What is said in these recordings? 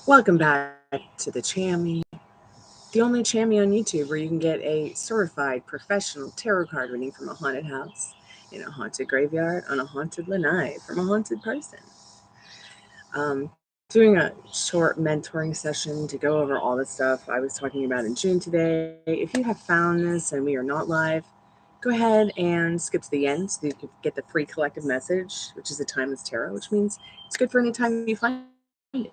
Welcome back to the Chammy, the only Chammy on YouTube where you can get a certified professional tarot card reading from a haunted house, in a haunted graveyard, on a haunted lanai from a haunted person. Doing a short mentoring session to go over all the stuff I was talking about in June today. If you have found this and we are not live, go ahead and skip to the end so you can get the free collective message, which is a timeless tarot, which means it's good for any time you find it.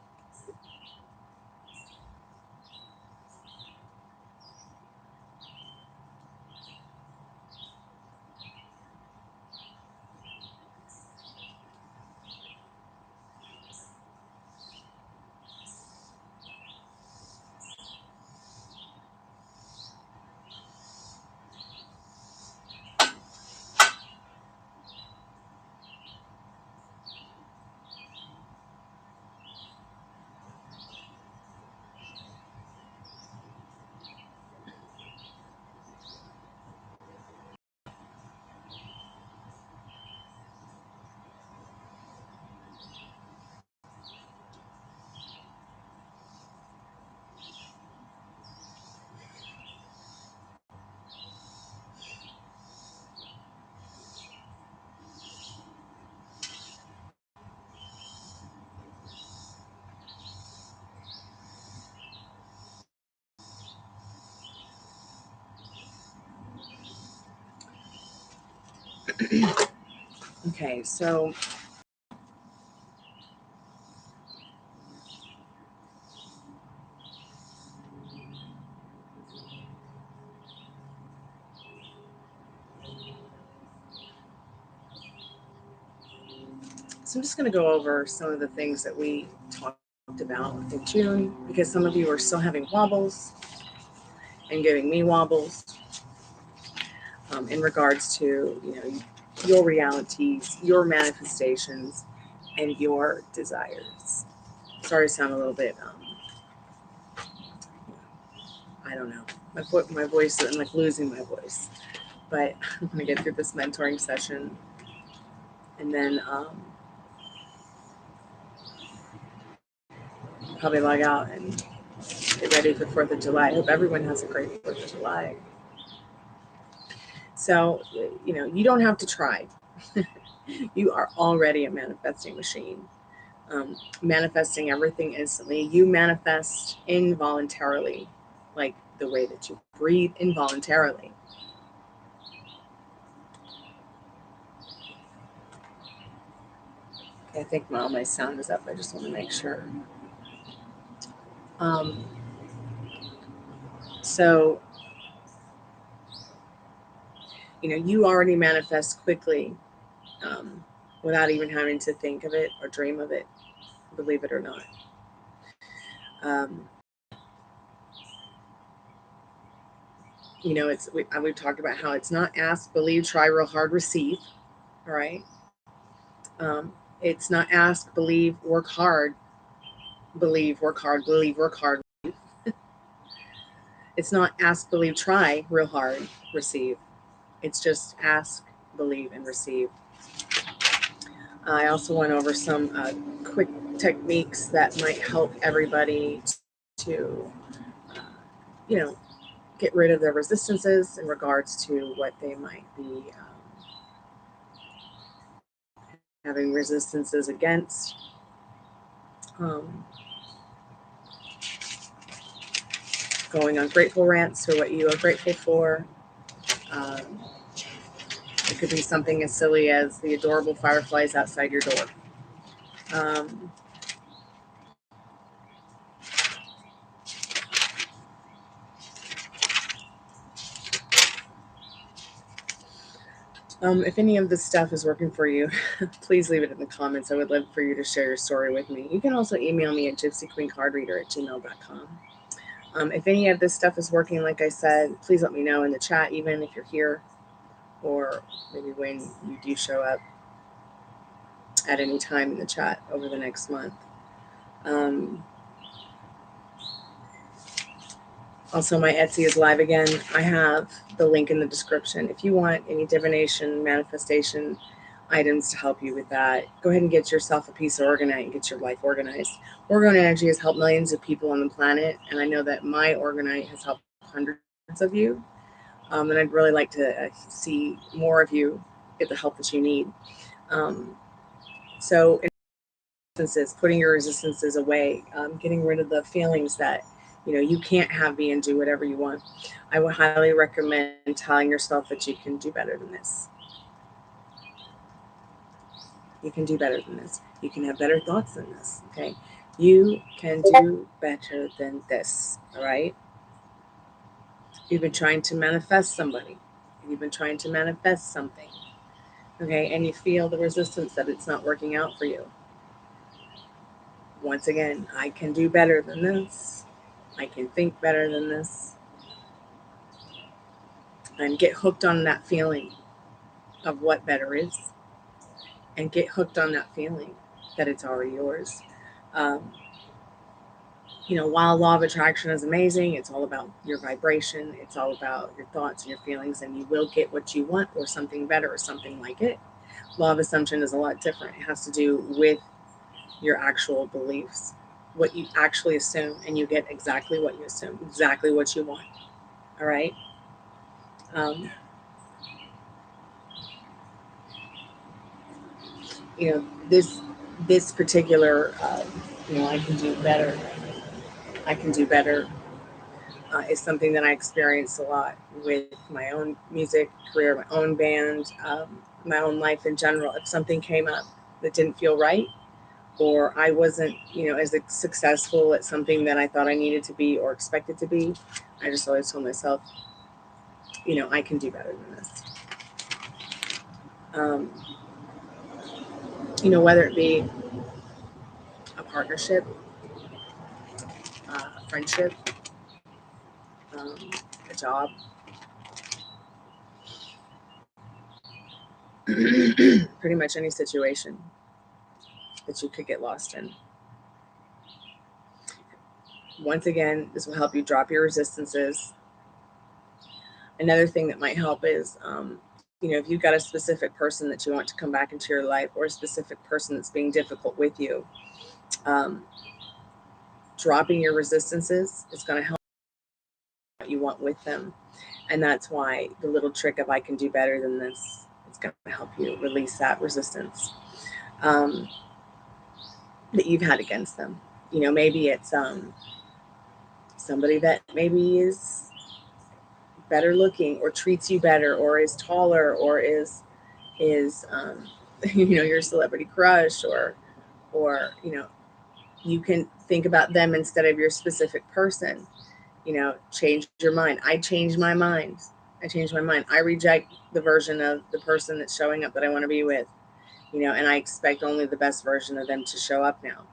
Okay, so I'm just going to go over some of the things that we talked about in June because some of you are still having wobbles and giving me wobbles in regards to your realities, your manifestations, and your desires. Sorry to sound a little bit I don't know. My voice, I'm like losing my voice, but I'm gonna get through this mentoring session, and then probably log out and get ready for 4th of July. I hope everyone has a great 4th of July. So, you don't have to try. You are already a manifesting machine. Manifesting everything instantly. You manifest involuntarily, like the way that you breathe involuntarily. I think all my sound is up. I just want to make sure. Um, so, you already manifest quickly um, without even having to think of it or dream of it, believe it or not. We've talked about how it's not ask, believe, try real hard, receive. All right. It's not ask, believe, work hard, believe, work hard, believe, work hard. It's not ask, believe, try real hard, receive. It's just ask, believe, and receive. I also went over some quick techniques that might help everybody to, you know, get rid of their resistances in regards to what they might be having resistances against. Going on grateful rants for what you are grateful for. Um, it could be something as silly as the adorable fireflies outside your door. If any of this stuff is working for you, please leave it in the comments. I would love for you to share your story with me. You can also email me at gypsyqueencardreader@gmail.com. If any of this stuff is working, like I said, please let me know in the chat, even if you're here, or maybe when you do show up at any time in the chat over the next month. Also, my Etsy is live again. I have the link in the description. If you want any divination, manifestation, items to help you with that. Go ahead and get yourself a piece of organite, get your life organized. Orgone energy has helped millions of people on the planet, and I know that my organite has helped hundreds of you. And I'd really like to see more of you get the help that you need. So, putting your resistances away, getting rid of the feelings that you can't have me and do whatever you want. I would highly recommend telling yourself that you can do better than this. You can do better than this. You can have better thoughts than this. Okay, you can do better than this. All right. You've been trying to manifest somebody. You've been trying to manifest something. Okay, and you feel the resistance that it's not working out for you. Once again, I can do better than this. I can think better than this. And get hooked on that feeling of what better is. And get hooked on that feeling that it's already yours. While law of attraction is amazing, it's all about your vibration. It's all about your thoughts and your feelings, and you will get what you want or something better or something like it. Law of assumption is a lot different. It has to do with your actual beliefs, what you actually assume, and you get exactly what you assume, exactly what you want. All right. This particular, I can do better. I can do better. Is something that I experienced a lot with my own music career, my own band, my own life in general. If something came up that didn't feel right, or I wasn't, as successful at something that I thought I needed to be or expected to be, I just always told myself, I can do better than this. Whether it be a partnership, a friendship, a job, pretty much any situation that you could get lost in. Once again, this will help you drop your resistances. Another thing that might help is, if you've got a specific person that you want to come back into your life, or a specific person that's being difficult with you, dropping your resistances is going to help what you want with them. And that's why the little trick of I can do better than this is going to help you release that resistance that you've had against them. Maybe it's somebody that maybe is better looking or treats you better or is taller or is your celebrity crush, or you can think about them instead of your specific person. Change your mind. I changed my mind. I reject the version of the person that's showing up that I want to be with, and I expect only the best version of them to show up now.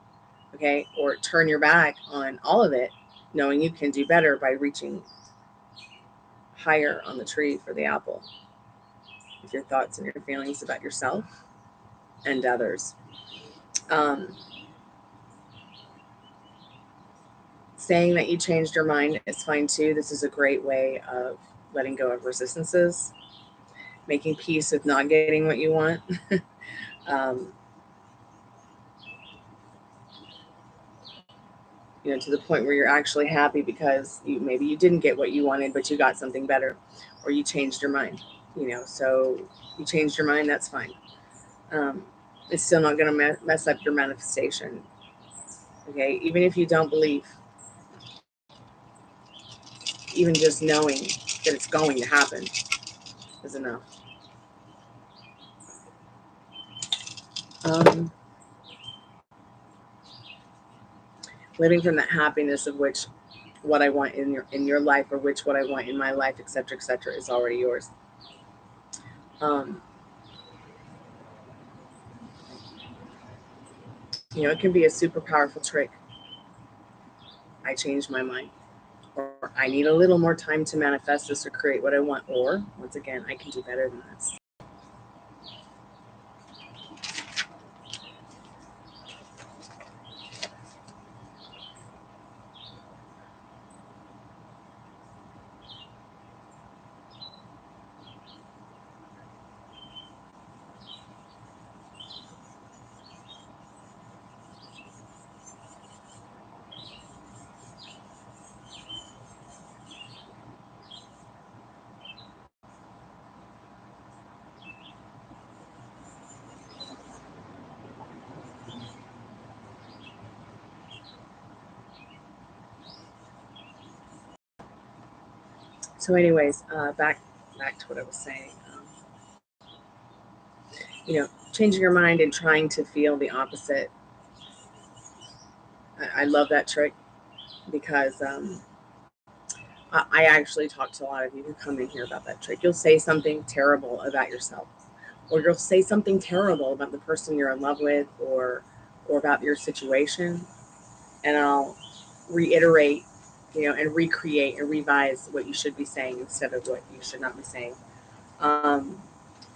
Okay. Or turn your back on all of it, knowing you can do better by reaching higher on the tree for the apple with your thoughts and your feelings about yourself and others. Saying that you changed your mind is fine too. This is a great way of letting go of resistances, making peace with not getting what you want. To the point where you're actually happy because maybe you didn't get what you wanted, but you got something better, or you changed your mind. So you changed your mind. That's fine. It's still not going to mess up your manifestation. Okay, even if you don't believe, even just knowing that it's going to happen is enough. Living from that happiness of which what I want in your life, or which what I want in my life, etc., is already yours. It can be a super powerful trick. I changed my mind, or I need a little more time to manifest this or create what I want, or once again, I can do better than this. So anyways, back to what I was saying. Changing your mind and trying to feel the opposite. I love that trick because I actually talk to a lot of you who come in here about that trick. You'll say something terrible about yourself, or you'll say something terrible about the person you're in love with, or about your situation, and I'll reiterate, and recreate and revise what you should be saying instead of what you should not be saying.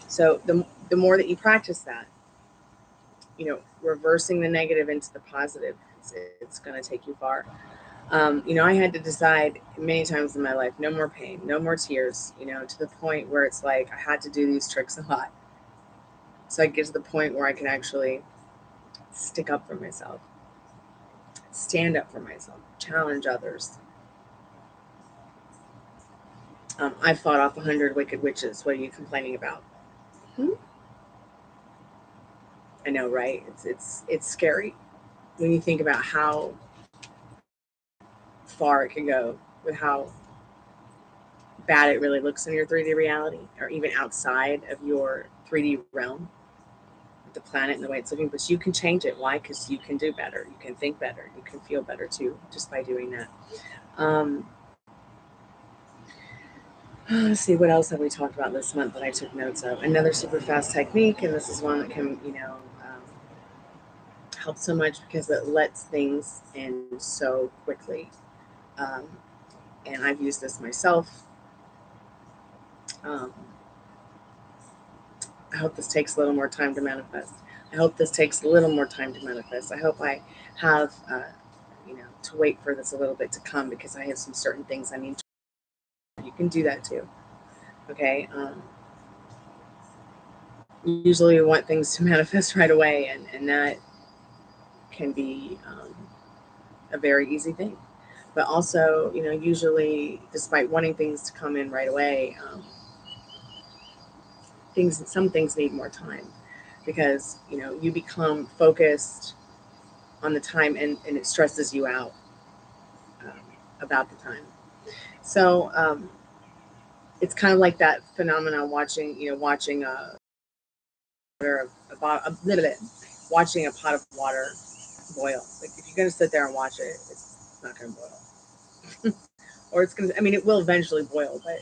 So the more that you practice that, reversing the negative into the positive, it's going to take you far. I had to decide many times in my life, no more pain, no more tears, to the point where it's like I had to do these tricks a lot. So I get to the point where I can actually stick up for myself, stand up for myself, challenge others. I fought off 100 wicked witches. What are you complaining about? I know, right? It's scary when you think about how far it can go with how bad it really looks in your 3D reality, or even outside of your 3D realm, the planet and the way it's looking. But you can change it. Why? Because you can do better. You can think better. You can feel better too, just by doing that. Let's see, what else have we talked about this month that I took notes of? Another super fast technique, and this is one that can, help so much because it lets things in so quickly. And I've used this myself. I hope this takes a little more time to manifest. I hope this takes a little more time to manifest. I hope I have, to wait for this a little bit to come, because I have some certain things I need to. You can do that too. Okay. Usually we want things to manifest right away, and that can be a very easy thing. But also, usually, despite wanting things to come in right away, some things need more time, because you become focused on the time, and it stresses you out about the time. So it's kind of like that phenomenon watching watching a pot of water boil. Like, if you're going to sit there and watch it, it's not going to boil. Or it's going to, it will eventually boil, but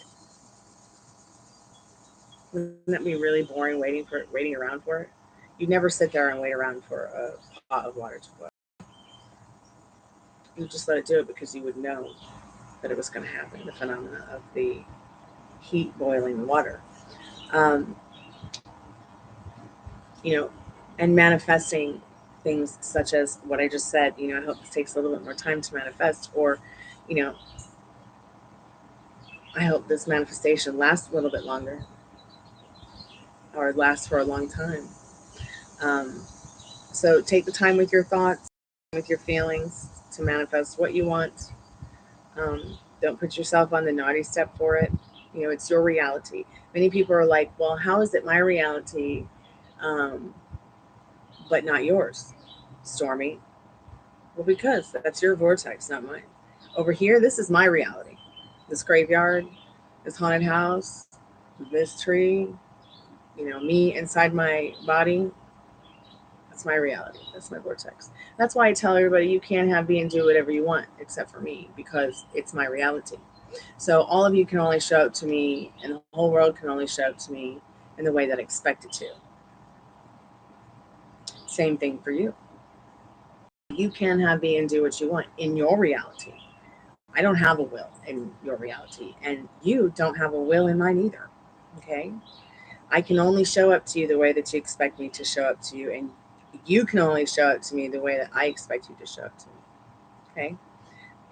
wouldn't that be really boring waiting around for it? You'd never sit there and wait around for a pot of water to boil. You would just let it do it, because you would know that it was going to happen, the phenomena of the heat boiling the water. And manifesting things such as what I just said, I hope this takes a little bit more time to manifest, or, I hope this manifestation lasts a little bit longer, or lasts for a long time. So take the time with your thoughts, with your feelings, to manifest what you want. Don't put yourself on the naughty step for it. It's your reality. Many people are like, well, how is it my reality, but not yours, Stormy? Well, because that's your vortex, not mine. Over here, this is my reality. This graveyard, this haunted house, this tree, me inside my body. That's my reality. That's my vortex. That's why I tell everybody, you can't have, be, and do whatever you want except for me, because it's my reality. So all of you can only show up to me, and the whole world can only show up to me in the way that I expect it to. Same thing for you. You can have, be, and do what you want in your reality. I don't have a will in your reality, and you don't have a will in mine either. Okay? I can only show up to you the way that you expect me to show up to you, and you can only show up to me the way that I expect you to show up to me. Okay?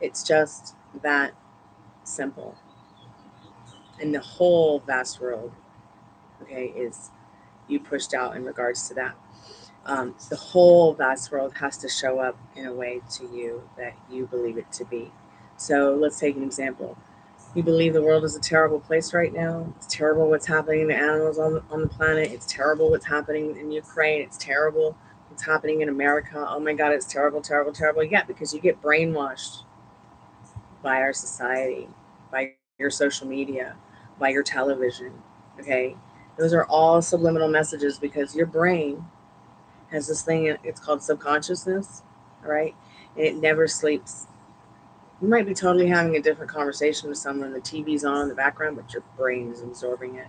It's just that simple. And the whole vast world, okay, is you pushed out in regards to that. The whole vast world has to show up in a way to you that you believe it to be. So let's take an example. You believe the world is a terrible place right now. It's terrible what's happening to animals on the planet. It's terrible what's happening in Ukraine. It's terrible what's happening in America. Oh my God, it's terrible, terrible, terrible. Yeah, because you get brainwashed by our society, by your social media, by your television. Okay, those are all subliminal messages because your brain has this thing, it's called subconsciousness. All right, and it never sleeps. You might be totally having a different conversation with someone, the TV's on in the background, but your brain is absorbing it,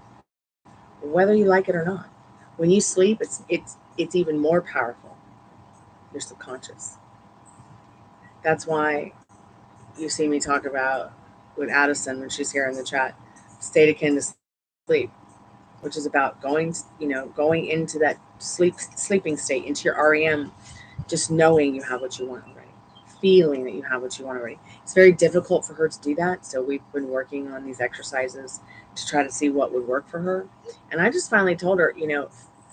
whether you like it or not. When you sleep, it's even more powerful. Your subconscious. That's why you see me talk about with Addison when she's here in the chat, state akin to sleep, which is about going into that sleeping state, into your REM, just knowing you have what you want already, feeling that you have what you want already. It's very difficult for her to do that, so we've been working on these exercises to try to see what would work for her. And I just finally told her,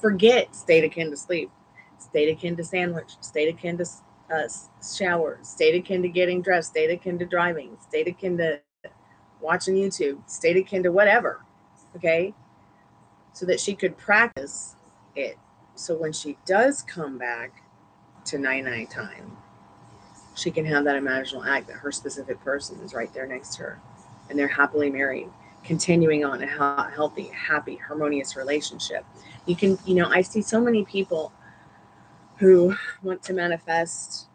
forget state akin to sleep, state akin to sandwich, state akin to shower, state akin to getting dressed, state akin to driving, state akin to watching YouTube, state akin to whatever. Okay, so that she could practice it. So when she does come back to night time, she can have that imaginal act that her specific person is right there next to her and they're happily married, continuing on a healthy, happy, harmonious relationship. I see so many people who want to manifest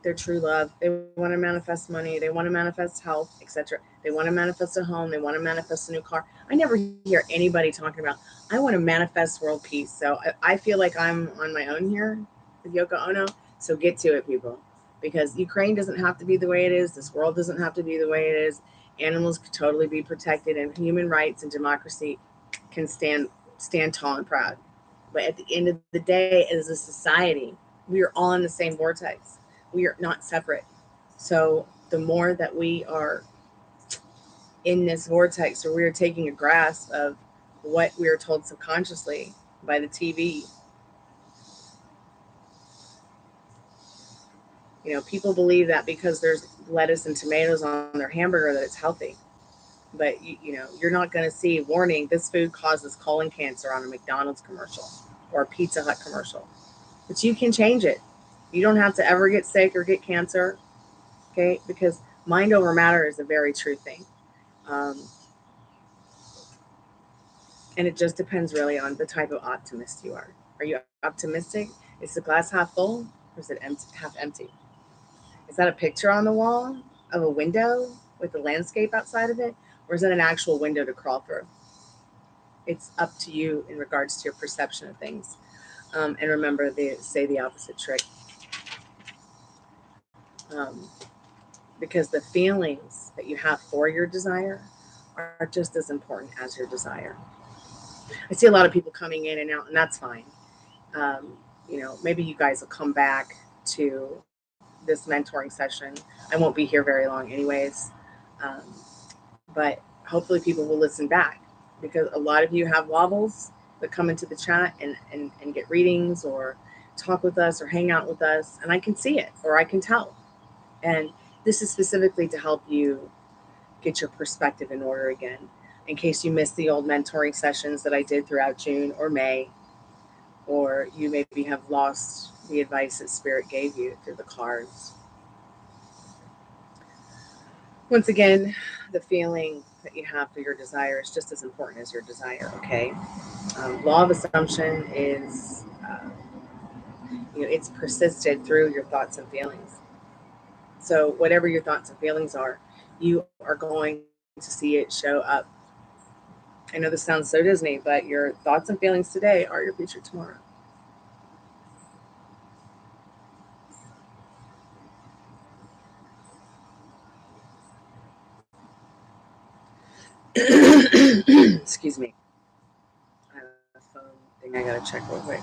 their true love. They want to manifest money. They want to manifest health, etc. They want to manifest a home. They want to manifest a new car. I never hear anybody talking about, I want to manifest world peace. So I feel like I'm on my own here with Yoko Ono. So get to it, people. Because Ukraine doesn't have to be the way it is. This world doesn't have to be the way it is. Animals could totally be protected, and human rights and democracy can stand tall and proud. But at the end of the day, as a society, we are all in the same vortex. We are not separate. So the more that we are in this vortex, or we are taking a grasp of what we are told subconsciously by the TV. People believe that because there's lettuce and tomatoes on their hamburger that it's healthy. But you're not going to see, warning, this food causes colon cancer on a McDonald's commercial or a Pizza Hut commercial. But you can change it. You don't have to ever get sick or get cancer. Okay, because mind over matter is a very true thing. And it just depends really on the type of optimist you are. Are you optimistic? Is the glass half full or is it half empty? Is that a picture on the wall of a window with the landscape outside of it? Or is it an actual window to crawl through? It's up to you in regards to your perception of things. And remember, they say the opposite trick. Because the feelings that you have for your desire are just as important as your desire. I see a lot of people coming in and out, and that's fine. Maybe you guys will come back to this mentoring session. I won't be here very long, anyways. Um, but hopefully, people will listen back because a lot of you have wobbles that come into the chat and get readings or talk with us or hang out with us, and I can see it or I can tell. And this is specifically to help you get your perspective in order again, in case you missed the old mentoring sessions that I did throughout June or May, or you maybe have lost the advice that Spirit gave you through the cards. Once again, the feeling that you have for your desire is just as important as your desire, okay? Law of assumption is, it's persisted through your thoughts and feelings. So whatever your thoughts and feelings are, you are going to see it show up. I know this sounds so Disney, but your thoughts and feelings today are your future tomorrow. Excuse me. I have a phone thing I gotta check real quick.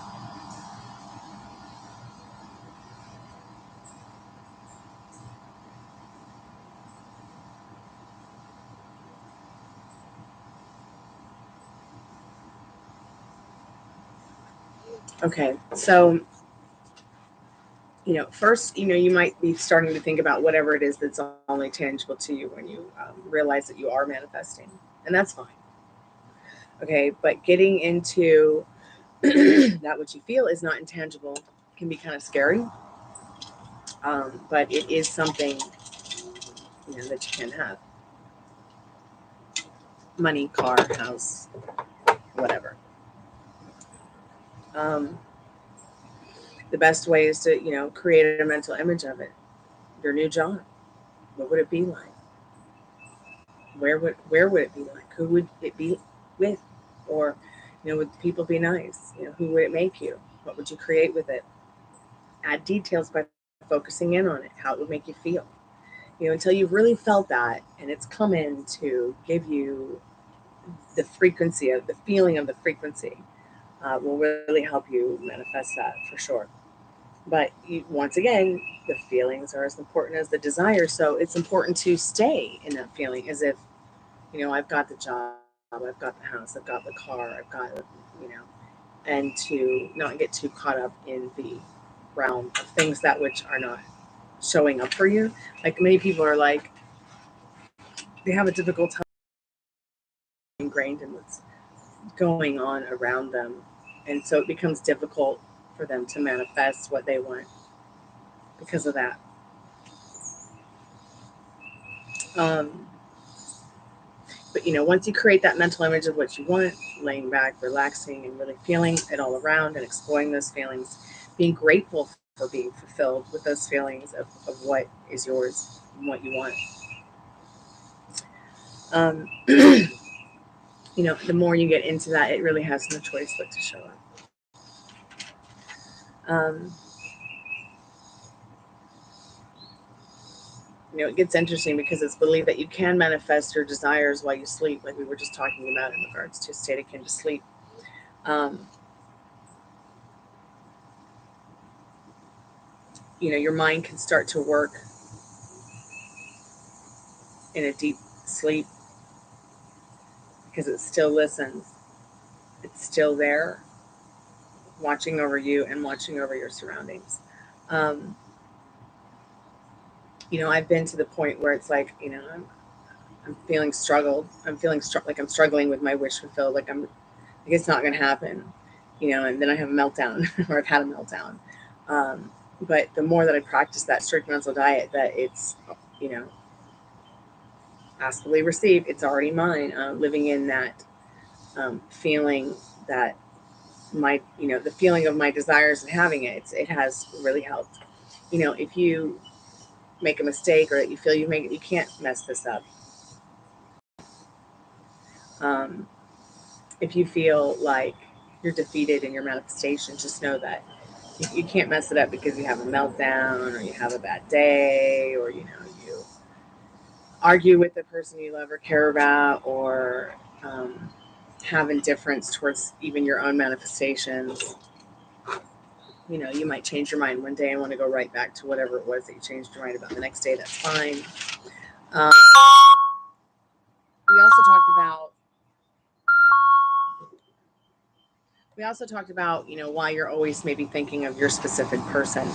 Okay, so first, you might be starting to think about whatever it is that's only tangible to you when you realize that you are manifesting, and that's fine. Okay, but getting into that which you feel is not intangible can be kind of scary, but it is something that you can have. money, car, house, whatever. The best way is to, create a mental image of it. Your new job. What would it be like? Where would it be like? Who would it be with? Or, would people be nice? Who would it make you? What would you create with it? Add details by focusing in on it, how it would make you feel. Until you've really felt that and it's come in to give you the frequency of the feeling of the frequency, will really help you manifest that for sure. But once again, the feelings are as important as the desires. So it's important to stay in that feeling as if, I've got the job, I've got the house, I've got the car, I've got, you know, and to not get too caught up in the realm of things that which are not showing up for you. Like many people are like, they have a difficult time ingrained in what's going on around them. And so it becomes difficult for them to manifest what they want because of that. Um, but once you create that mental image of what you want, laying back, relaxing, and really feeling it all around and exploring those feelings, being grateful for being fulfilled with those feelings of what is yours and what you want. The more you get into that, it really has no choice but to show up. Um, it gets interesting because it's believed that you can manifest your desires while you sleep, like we were just talking about in regards to a state akin to sleep. Um, your mind can start to work in a deep sleep because it still listens. It's still there, watching over you and watching over your surroundings. Um, I've been to the point where it's like, I'm feeling struggled. I'm feeling like I'm struggling with my wish fulfilled. Like it's not going to happen, and then I have a meltdown or I've had a meltdown. Um, but the more that I practice that strict mental diet, that it's, ask, believe, receive, it's already mine. Living in that feeling that the feeling of my desires and having it has really helped. If you make a mistake or that you feel you can't mess this up. Um, if you feel like you're defeated in your manifestation, just know that you can't mess it up because you have a meltdown or you have a bad day or you argue with the person you love or care about or have indifference towards even your own manifestations. You might change your mind one day and want to go right back to whatever it was that you changed your mind about the next day. That's fine. Um, we also talked about why you're always maybe thinking of your specific person.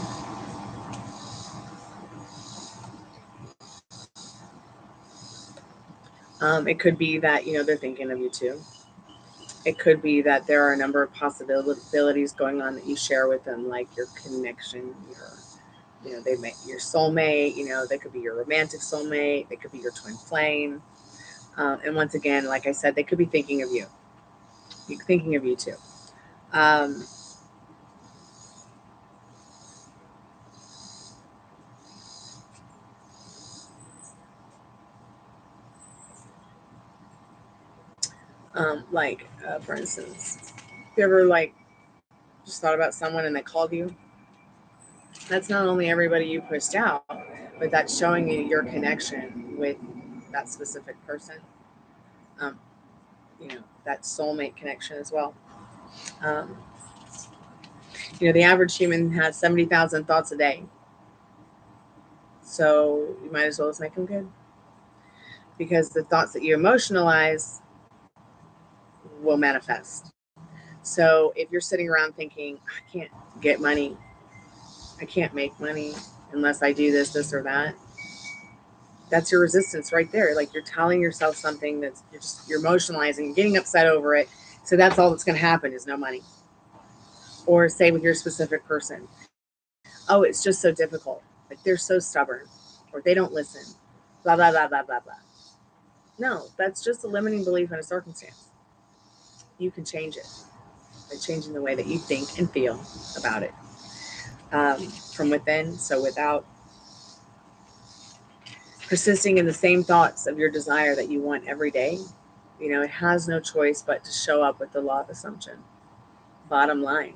It could be that they're thinking of you too. It could be that there are a number of possibilities going on that you share with them, like your connection, they may your soulmate. They could be your romantic soulmate. They could be your twin flame. And once again, like I said, they could be thinking of you. Thinking of you too. Um, for instance, if you ever just thought about someone and they called you, that's not only everybody you pushed out, but that's showing you your connection with that specific person. Um, that soulmate connection as well. Um, the average human has 70,000 thoughts a day. So you might as well just make them good. Because the thoughts that you emotionalize will manifest. So if you're sitting around thinking, I can't get money, I can't make money unless I do this, this, or that, that's your resistance right there. Like you're telling yourself something that's you're emotionalizing, you're getting upset over it. So that's all that's going to happen is no money. Or say with your specific person, oh, it's just so difficult. Like they're so stubborn or they don't listen, blah, blah, blah, blah, blah, blah. No, that's just a limiting belief in a circumstance. You can change it by changing the way that you think and feel about it from within. So without persisting in the same thoughts of your desire that you want every day, it has no choice but to show up with the law of assumption. Bottom line,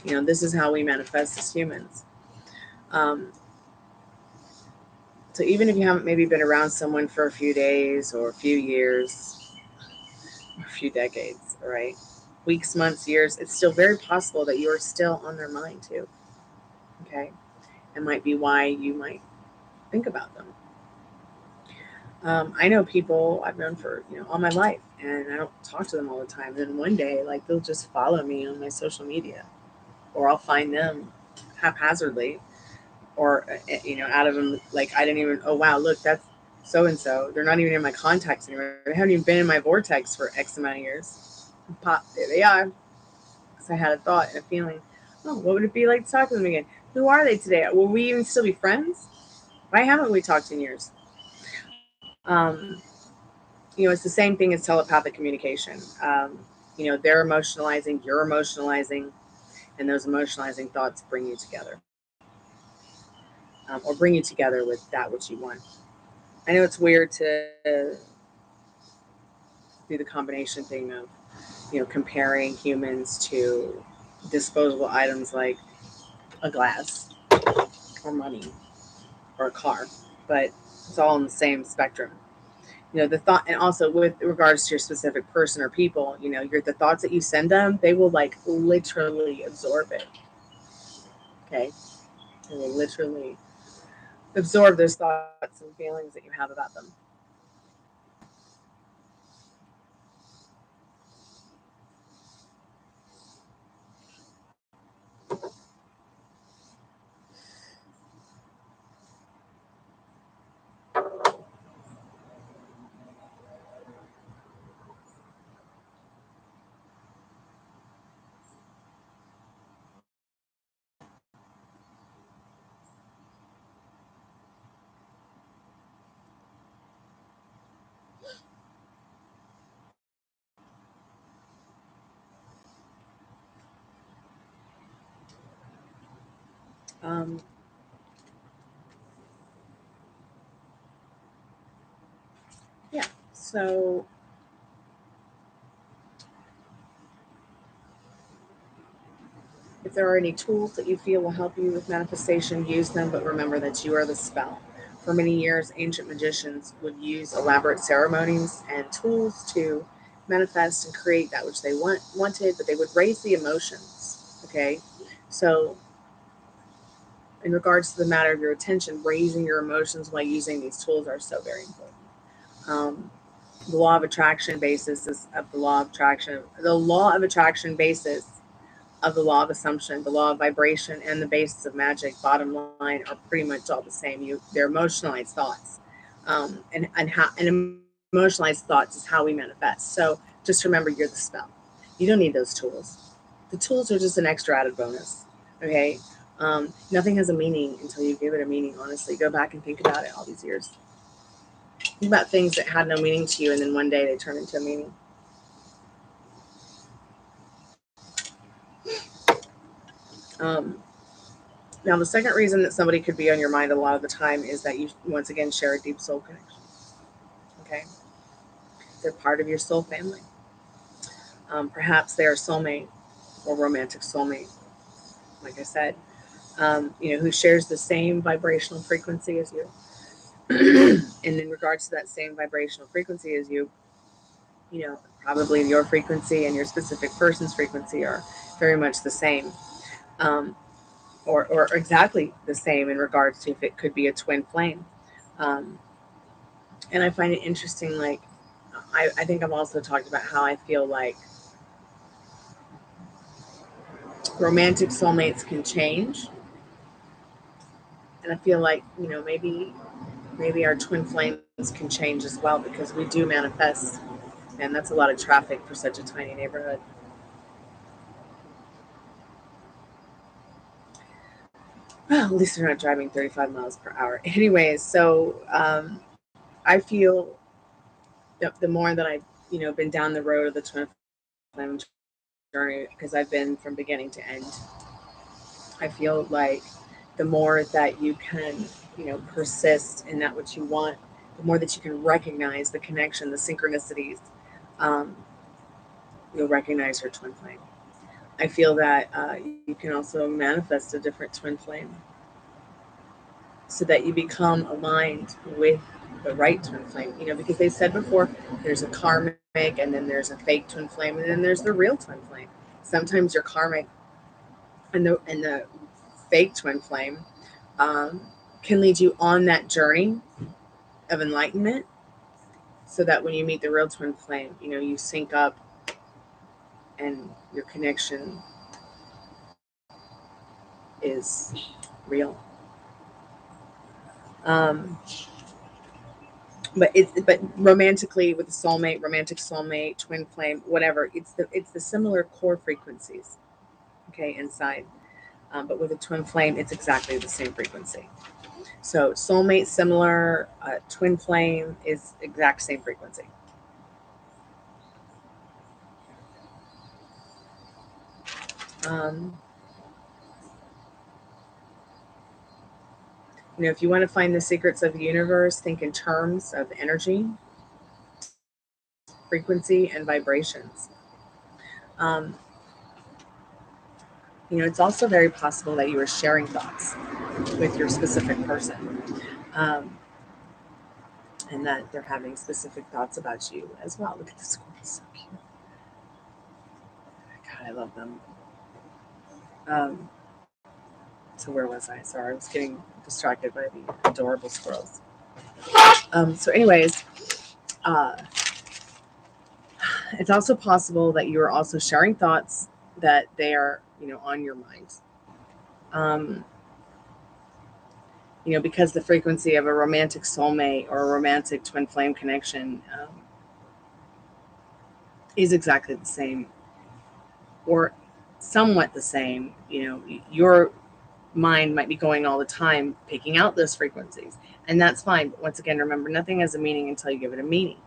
this is how we manifest as humans. So even if you haven't maybe been around someone for a few days or a few years, or a few decades, right? Weeks, months, years, it's still very possible that you are still on their mind too. Okay. It might be why you might think about them. I know people I've known for all my life, and I don't talk to them all the time. And then one day, like, they'll just follow me on my social media, or I'll find them haphazardly, or out of them, like, I didn't even, oh wow, look, that's so and so. They're not even in my contacts anymore. They haven't even been in my vortex for X amount of years. Pop, there they are. Because I had a thought and a feeling. Oh, what would it be like to talk to them again? Who are they today? Will we even still be friends? Why haven't we talked in years? It's the same thing as telepathic communication. They're emotionalizing, you're emotionalizing, and those emotionalizing thoughts bring you together, or bring you together with that which you want. I know it's weird to do the combination thing of, comparing humans to disposable items like a glass or money or a car, but it's all in the same spectrum. The thought, and also with regards to your specific person or people, the thoughts that you send them, they will like literally absorb it. Okay. They will literally absorb those thoughts and feelings that you have about them. Um, yeah. So if there are any tools that you feel will help you with manifestation, use them, but remember that you are the spell. For many years, ancient magicians would use elaborate ceremonies and tools to manifest and create that which they wanted, but they would raise the emotions. Okay. So, in regards to the matter of your attention, raising your emotions while using these tools are so very important. The law of attraction basis is of the law of attraction. The law of attraction basis of the law of assumption, the law of vibration, and the basis of magic, bottom line, are pretty much all the same. They're emotionalized thoughts, and emotionalized thoughts is how we manifest. So just remember, you're the spell. You don't need those tools. The tools are just an extra added bonus. Okay. Nothing has a meaning until you give it a meaning. Honestly, go back and think about it all these years. Think about things that had no meaning to you, and then one day they turn into a meaning. Um, Now, the second reason that somebody could be on your mind a lot of the time is that you, once again, share a deep soul connection. Okay? They're part of your soul family. Perhaps they're a soulmate or romantic soulmate, like I said, who shares the same vibrational frequency as you. And in regards to that same vibrational frequency as you know, probably your frequency and your specific person's frequency are very much the same. Um, or exactly the same in regards to if it could be a twin flame. Um, and I find it interesting, like, I think I've also talked about how I feel like romantic soulmates can change. And I feel like, maybe our twin flames can change as well because we do manifest. And that's a lot of traffic for such a tiny neighborhood. Well, at least they're not driving 35 miles per hour. Anyways, so I feel the more that I've, been down the road of the twin flame journey, because I've been from beginning to end, I feel like the more that you can, persist in that what you want, the more that you can recognize the connection, the synchronicities, um, you'll recognize your twin flame. I feel that you can also manifest a different twin flame so that you become aligned with the right twin flame. Because they said before, there's a karmic, and then there's a fake twin flame, and then there's the real twin flame. Sometimes your karmic and the fake twin flame um, can lead you on that journey of enlightenment, so that when you meet the real twin flame, you sync up and your connection is real. Um, but romantically, with the soulmate, romantic soulmate, twin flame, whatever, it's the similar core frequencies, okay, inside. But with a twin flame, it's exactly the same frequency. So soulmate similar, twin flame is exact same frequency. Um, if you want to find the secrets of the universe, think in terms of energy, frequency, and vibrations. Um, it's also very possible that you are sharing thoughts with your specific person, um, and that they're having specific thoughts about you as well. Look at the squirrels, so cute. God, I love them. Um, so where was I? Sorry, I was getting distracted by the adorable squirrels. So anyways, uh, it's also possible that you are also sharing thoughts that they are, on your mind. Um, because the frequency of a romantic soulmate or a romantic twin flame connection is exactly the same, or somewhat the same. Your mind might be going all the time picking out those frequencies, and that's fine. But once again, remember, nothing has a meaning until you give it a meaning.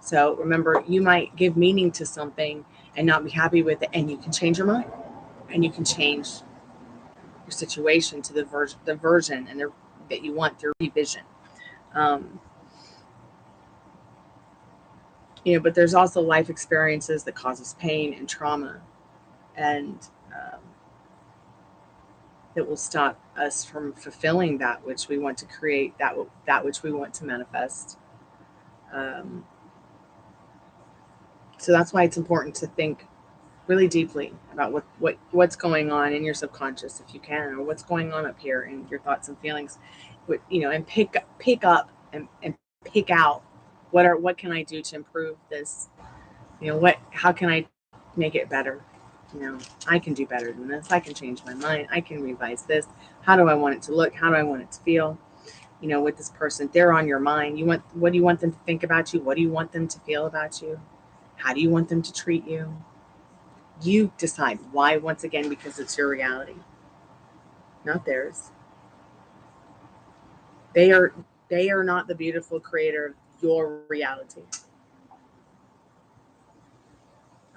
So remember, you might give meaning to something and not be happy with it, and you can change your mind, and you can change your situation to the version that you want through revision. Um, but there's also life experiences that causes pain and trauma, and um, that will stop us from fulfilling that which we want to create, that which we want to manifest. Um, so that's why it's important to think really deeply about what's going on in your subconscious, if you can, or what's going on up here in your thoughts and feelings, and pick up and pick out what can I do to improve this. How can I make it better? I can do better than this. I can change my mind. I can revise this. How do I want it to look? How do I want it to feel? With this person, they're on your mind. What do you want them to think about you? What do you want them to feel about you? How do you want them to treat you? You decide. Why? Once again, because it's your reality, not theirs. They are they are not the beautiful creator of your reality.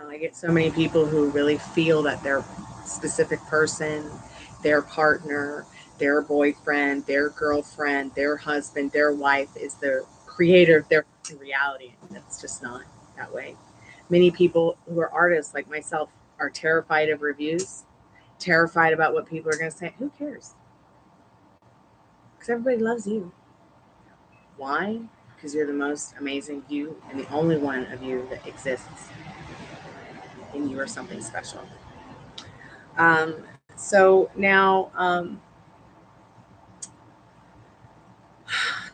I get so many people who really feel that their specific person, their partner, their boyfriend, their girlfriend, their husband, their wife is the creator of their reality. That's just not that way. Many people who are artists like myself are terrified of reviews, terrified about what people are going to say. Who cares? Because everybody loves you. Why? Because you're the most amazing you and the only one of you that exists. And you are something special. So now,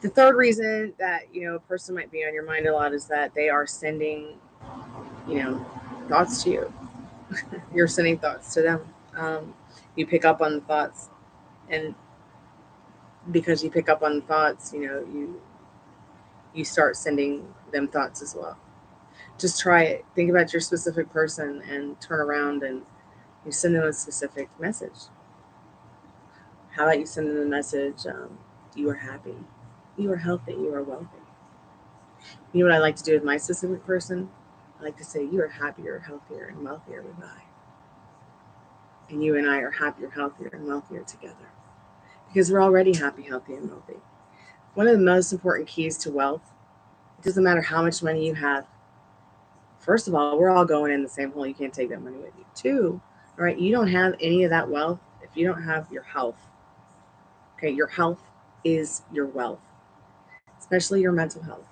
the third reason that a person might be on your mind a lot is that they are sending you know thoughts to you. You're sending thoughts to them. You pick up on the thoughts, and because you pick up on the thoughts, you start sending them thoughts as well. Just try it. Think about your specific person and turn around and you send them a specific message. How about you send them a message? You are happy, you are healthy, you are wealthy. You know what I like to do with my specific person? I like to say, you are happier, healthier, and wealthier with I. And you and I are happier, healthier, and wealthier together. Because we're already happy, healthy, and wealthy. One of the most important keys to wealth, it doesn't matter how much money you have. First of all, we're all going in the same hole. You can't take that money with you. Two, all right, you don't have any of that wealth if you don't have your health. Okay, your health is your wealth, especially your mental health.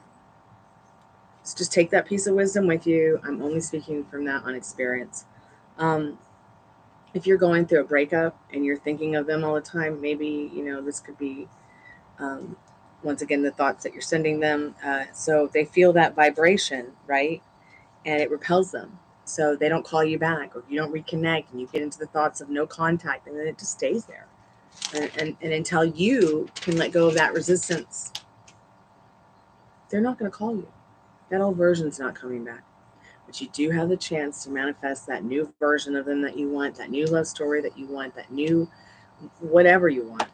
So just take that piece of wisdom with you. I'm only speaking from that on experience. If you're going through a breakup and you're thinking of them all the time, maybe, this could be, once again, the thoughts that you're sending them. So they feel that vibration, right? And it repels them. So they don't call you back, or you don't reconnect, and you get into the thoughts of no contact, and then it just stays there. And until you can let go of that resistance, they're not going to call you. That old version's not coming back. But you do have the chance to manifest that new version of them that you want, that new love story that you want, that new whatever you want.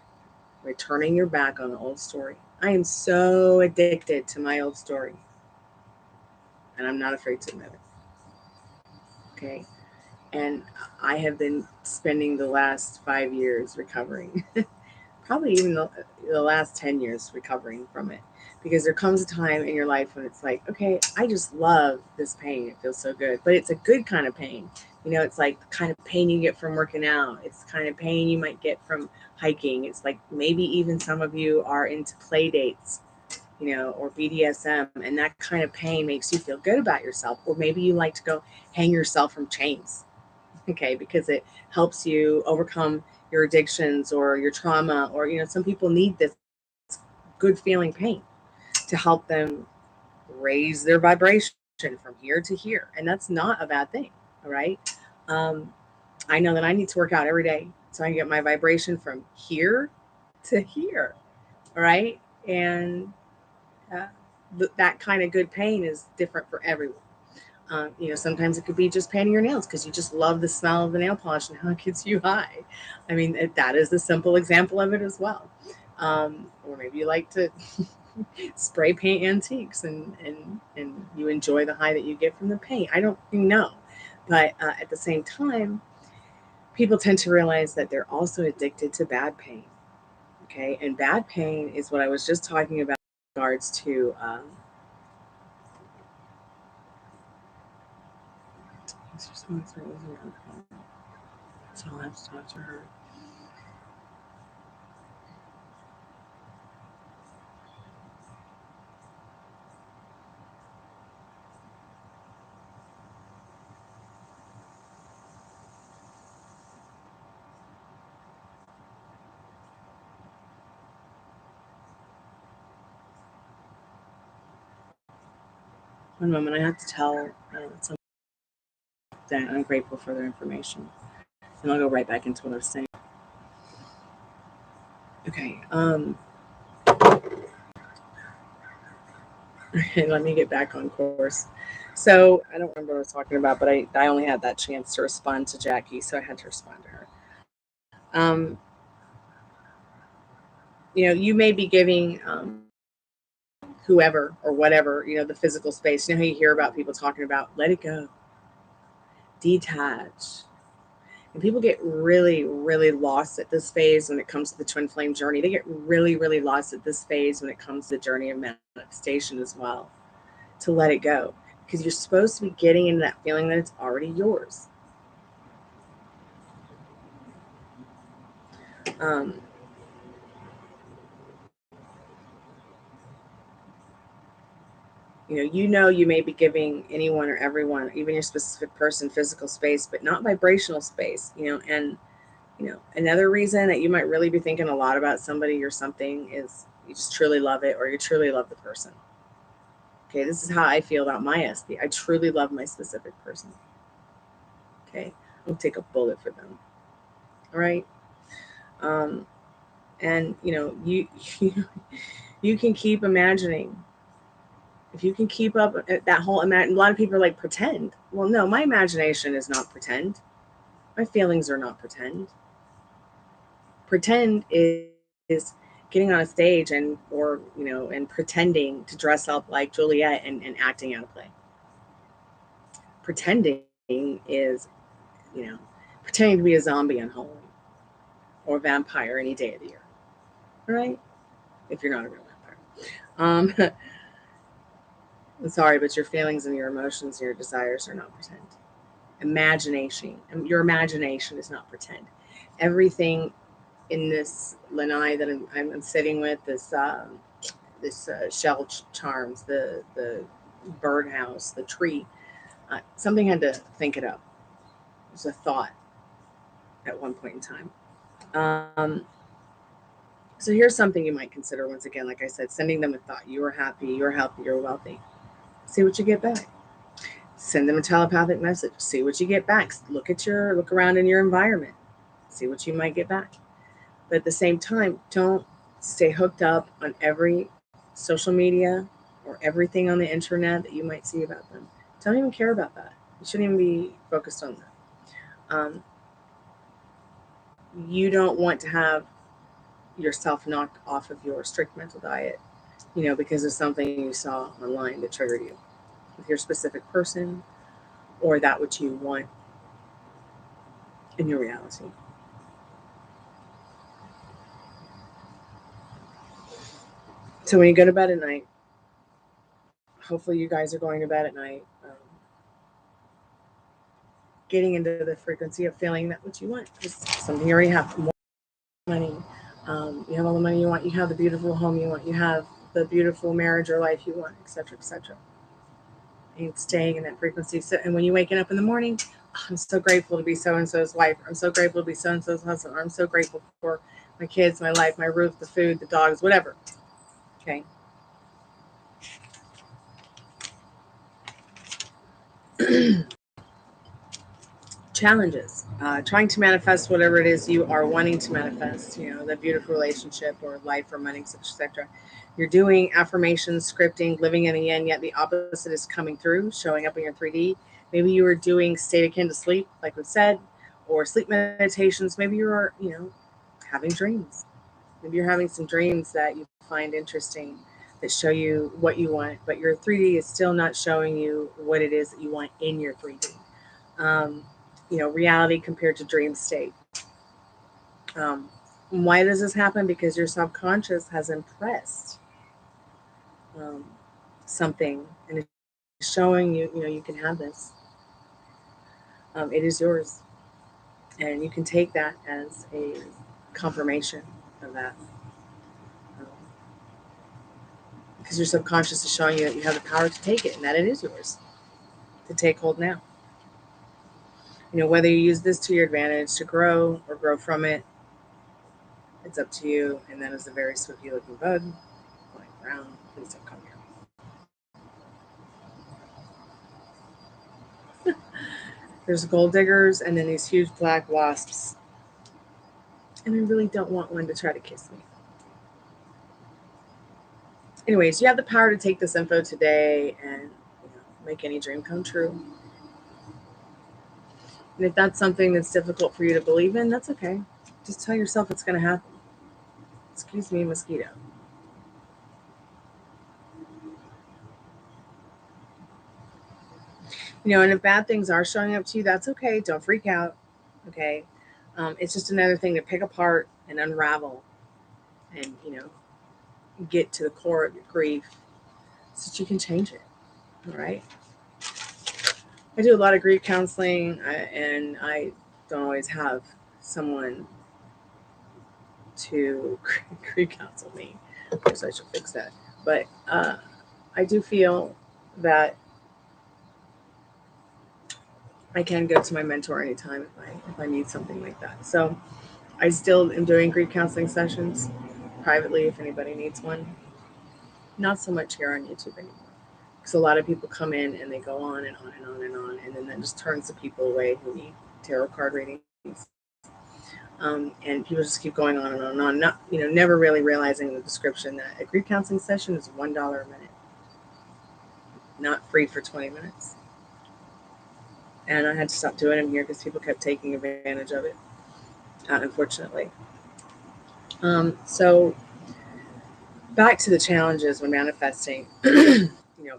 Turning your back on the old story. I am so addicted to my old story. And I'm not afraid to admit it. Okay. And I have been spending the last 5 years recovering, probably even the last 10 years recovering from it. Because there comes a time in your life when it's like, okay, I just love this pain. It feels so good. But it's a good kind of pain. It's like the kind of pain you get from working out. It's the kind of pain you might get from hiking. It's like maybe even some of you are into play dates, or BDSM. And that kind of pain makes you feel good about yourself. Or maybe you like to go hang yourself from chains. Okay, because it helps you overcome your addictions or your trauma. Or, some people need this good feeling pain to help them raise their vibration from here to here. And that's not a bad thing. All right. I know that I need to work out every day so I can get my vibration from here to here. All right. And that kind of good pain is different for everyone. Sometimes it could be just painting your nails because you just love the smell of the nail polish and how it gets you high. I mean, that is a simple example of it as well. Or maybe you like to spray paint antiques and you enjoy the high that you get from the paint. I don't know. But at the same time, people tend to realize that they're also addicted to bad pain. Okay. And bad pain is what I was just talking about in regards to, so I'll have to talk to her. One moment, I have to tell someone that I'm grateful for their information. And I'll go right back into what I was saying. Okay. Let me get back on course. So I don't remember what I was talking about, but I only had that chance to respond to Jackie, so I had to respond to her. You may be giving whoever or whatever, the physical space. You know how you hear about people talking about let it go, detach. And people get really, really lost at this phase when it comes to the twin flame journey. They get really, really lost at this phase when it comes to the journey of manifestation as well. To let it go. Because you're supposed to be getting into that feeling that it's already yours. Um, you may be giving anyone or everyone, even your specific person, physical space, but not vibrational space. And another reason that you might really be thinking a lot about somebody or something is you just truly love it, or you truly love the person. Okay, this is how I feel about my SP. I truly love my specific person. Okay, I'll take a bullet for them. All right. Um, and you can keep imagining. If you can keep up that whole a lot of people are like pretend. Well, no, my imagination is not pretend. My feelings are not pretend. Pretend is getting on a stage and pretending to dress up like Juliet and acting out a play. Pretending is, pretending to be a zombie on Halloween or a vampire any day of the year, right? If you're not a real vampire. I'm sorry, but your feelings and your emotions and your desires are not pretend. Your imagination is not pretend. Everything in this lanai that I'm sitting with, this shell charms, the birdhouse, the tree, something had to think it up. It was a thought at one point in time. So here's something you might consider. Once again, like I said, sending them a thought. You are happy, you're healthy, you're wealthy. See what you get back. Send them a telepathic message. See what you get back. Look around in your environment. See what you might get back. But at the same time, don't stay hooked up on every social media or everything on the internet that you might see about them. Don't even care about that. You shouldn't even be focused on that. You don't want to have yourself knocked off of your strict mental diet, because of something you saw online that triggered you with your specific person or that which you want in your reality. So when you go to bed at night, hopefully you guys are going to bed at night, getting into the frequency of feeling that what you want. It's something you already have. More money. You have all the money you want. You have the beautiful home you want. You have the beautiful marriage or life you want, etc., etc. And staying in that frequency. So, and when you're waking up in the morning, I'm so grateful to be so-and-so's wife. I'm so grateful to be so-and-so's husband. Or I'm so grateful for my kids, my life, my roof, the food, the dogs, whatever. Okay. Challenges. Trying to manifest whatever it is you are wanting to manifest, the beautiful relationship or life or money, etc. You're doing affirmations, scripting, living in the yin, yet the opposite is coming through, showing up in your 3D. Maybe you were doing state akin to sleep, like we said, or sleep meditations. Maybe you're, having dreams. Maybe you're having some dreams that you find interesting that show you what you want, but your 3D is still not showing you what it is that you want in your 3D. Reality compared to dream state. Why does this happen? Because your subconscious has impressed something and it's showing you, you can have this. It is yours. And you can take that as a confirmation of that. Because your subconscious is showing you that you have the power to take it and that it is yours to take hold now. Whether you use this to your advantage to grow or grow from it, it's up to you. And that is a very spooky looking bug flying around. Please don't come here. There's gold diggers and then these huge black wasps. And I really don't want one to try to kiss me. Anyways, you have the power to take this info today and make any dream come true. And if that's something that's difficult for you to believe in, that's okay. Just tell yourself it's going to happen. Excuse me, mosquito. And if bad things are showing up to you, that's okay. Don't freak out. Okay. It's just another thing to pick apart and unravel and, get to the core of your grief so that you can change it. All right. I do a lot of grief counseling and I don't always have someone to grief counsel me. Of course, I should fix that. But I do feel that I can go to my mentor anytime if I need something like that. So I still am doing grief counseling sessions privately if anybody needs one. Not so much here on YouTube anymore. Because a lot of people come in and they go on and on and on and on. And then that just turns the people away who need tarot card readings. And people just keep going on and on and on. Not, never really realizing in the description that a grief counseling session is $1 a minute. Not free for 20 minutes. And I had to stop doing them here because people kept taking advantage of it, unfortunately. So back to the challenges when manifesting.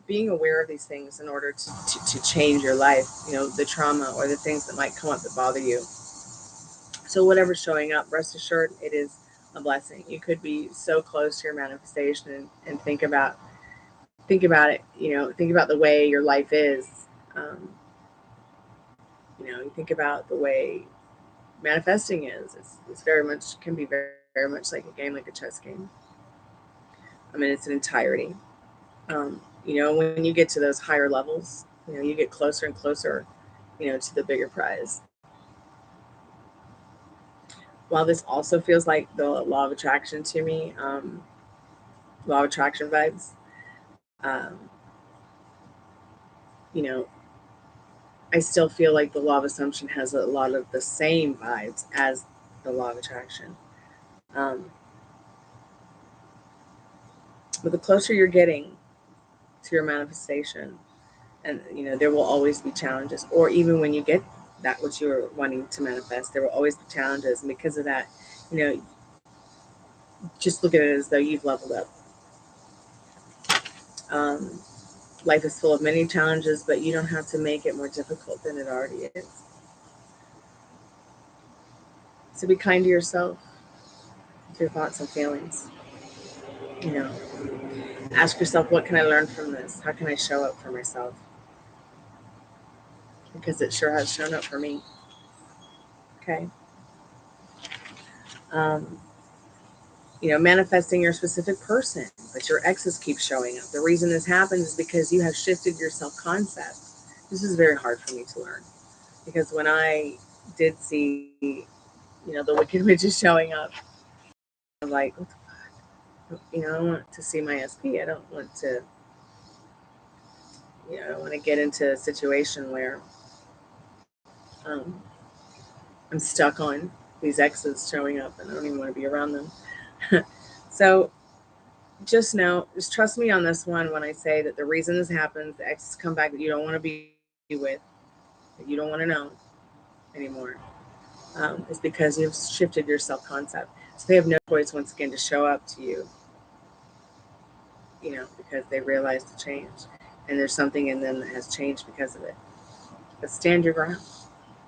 Being aware of these things in order to change your life, the trauma or the things that might come up that bother you. So whatever's showing up, rest assured it is a blessing. You could be so close to your manifestation and think about it, think about the way your life is. um, you think about the way manifesting is. It's very much, can be very, very much like a game, like a chess game. I mean, it's an entirety. When you get to those higher levels, you get closer and closer, to the bigger prize. While this also feels like the law of attraction to me, law of attraction vibes, um, you know, I still feel like the law of assumption has a lot of the same vibes as the law of attraction. Um, but the closer you're getting to your manifestation, and there will always be challenges, or even when you get that which you're wanting to manifest, there will always be challenges, and because of that, just look at it as though you've leveled up. um, Life is full of many challenges, but you don't have to make it more difficult than it already is. So be kind to yourself, to your thoughts and feelings. Ask yourself, what can I learn from this? How can I show up for myself? Because it sure has shown up for me. Okay. Um, manifesting your specific person, but your exes keep showing up. The reason this happens is because you have shifted your self-concept. This is very hard for me to learn, because when I did see, the wicked witches showing up, I'm like, what the fuck? I want to see my SP. I don't want to, I don't want to get into a situation where um, I'm stuck on these exes showing up and I don't even want to be around them. So just trust me on this one when I say that the reason this happens, the exes come back that you don't want to be with, that you don't want to know anymore, is because you've shifted your self-concept. So they have no choice, once again, to show up to you, because they realize the change. And there's something in them that has changed because of it. But stand your ground,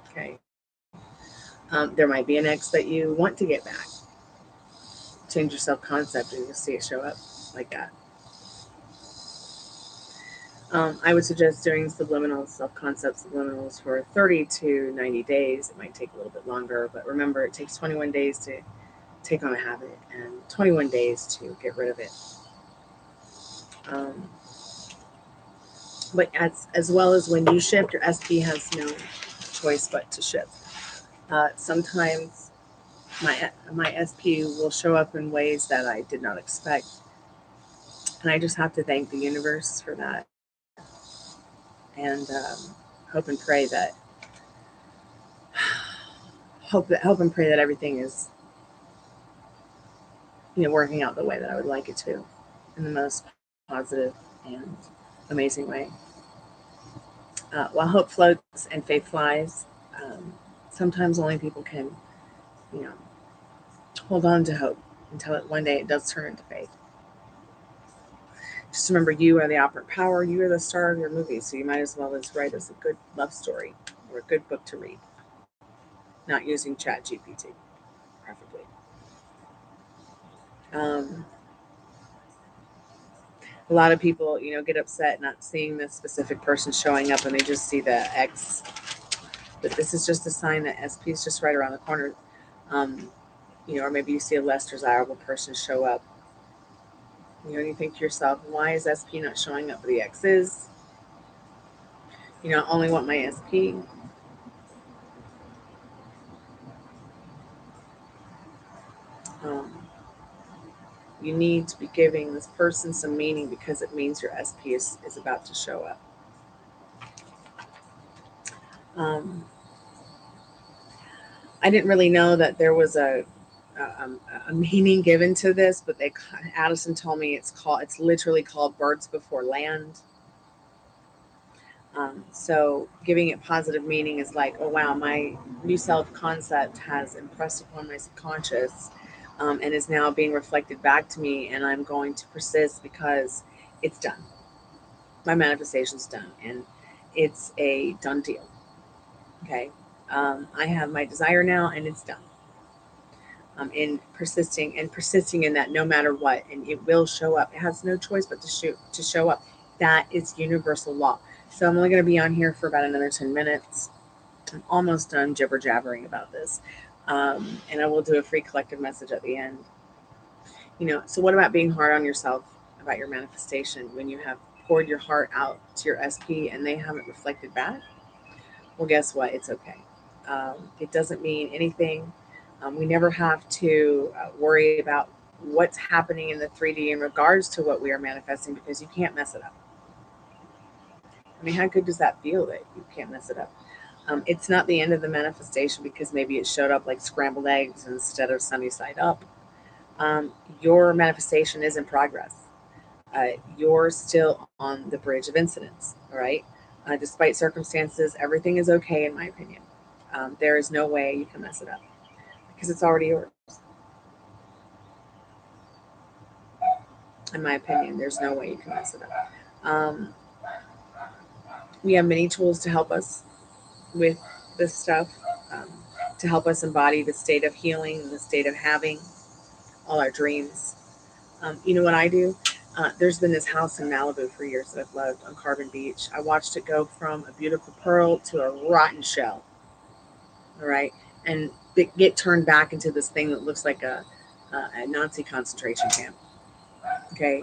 okay? There might be an ex that you want to get back. Change your self-concept and you'll see it show up like that. I would suggest doing subliminals, self-concept subliminals, for 30 to 90 days. It might take a little bit longer, but remember, it takes 21 days to take on a habit and 21 days to get rid of it. But as well as when you shift, your SP has no choice but to shift. Sometimes my SP will show up in ways that I did not expect, and I just have to thank the universe for that, and hope and pray that everything is working out the way that I would like it to, in the most positive and amazing way. While hope floats and faith flies, sometimes only people can, hold on to hope until one day it does turn into faith. Just remember, you are the operant power. You are the star of your movie, so you might as well write us a good love story or a good book to read, not using ChatGPT, preferably. A lot of people, get upset not seeing the specific person showing up, and they just see the X. But this is just a sign that SP is just right around the corner. Or maybe you see a less desirable person show up. And you think to yourself, why is SP not showing up for the X's? I only want my SP. You need to be giving this person some meaning, because it means your SP is about to show up. I didn't really know that there was a meaning given to this, but Addison told me it's literally called birds before land. So giving it positive meaning is like, oh wow, my new self-concept has impressed upon my subconscious and is now being reflected back to me, and I'm going to persist because it's done. My manifestation's done, and it's a done deal. Okay. I have my desire now, and it's done. In persisting in that, no matter what, and it will show up. It has no choice but to show up. That is universal law. So I'm only going to be on here for about another 10 minutes. I'm almost done jibber jabbering about this, and I will do a free collective message at the end. So what about being hard on yourself about your manifestation when you have poured your heart out to your SP and they haven't reflected back? Well, guess what? It's okay. It doesn't mean anything. We never have to worry about what's happening in the 3D in regards to what we are manifesting, because you can't mess it up. I mean, how good does that feel that you can't mess it up? It's not the end of the manifestation because maybe it showed up like scrambled eggs instead of sunny side up. Your manifestation is in progress. You're still on the bridge of incidents, all right? Despite circumstances, everything is okay, in my opinion. There is no way you can mess it up because it's already yours. In my opinion, there's no way you can mess it up. We have many tools to help us with this stuff, to help us embody the state of healing, the state of having all our dreams. You know what I do? There's been this house in Malibu for years that I've loved on Carbon Beach. I watched it go from a beautiful pearl to a rotten shell. All right. And get turned back into this thing that looks like a Nazi concentration camp. Okay.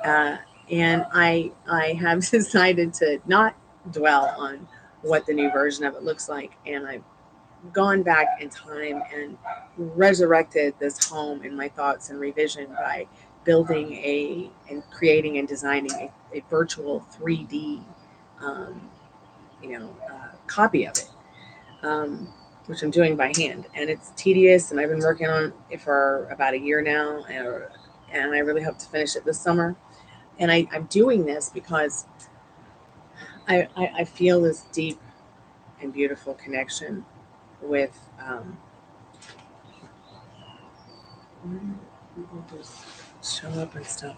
And I have decided to not dwell on what the new version of it looks like. And I've gone back in time and resurrected this home in my thoughts and revision by building and creating and designing a virtual 3D, um, copy of it, which I'm doing by hand. And it's tedious, and I've been working on it for about a year now, and I really hope to finish it this summer. And I'm doing this because I feel this deep and beautiful connection with people just show up and stuff.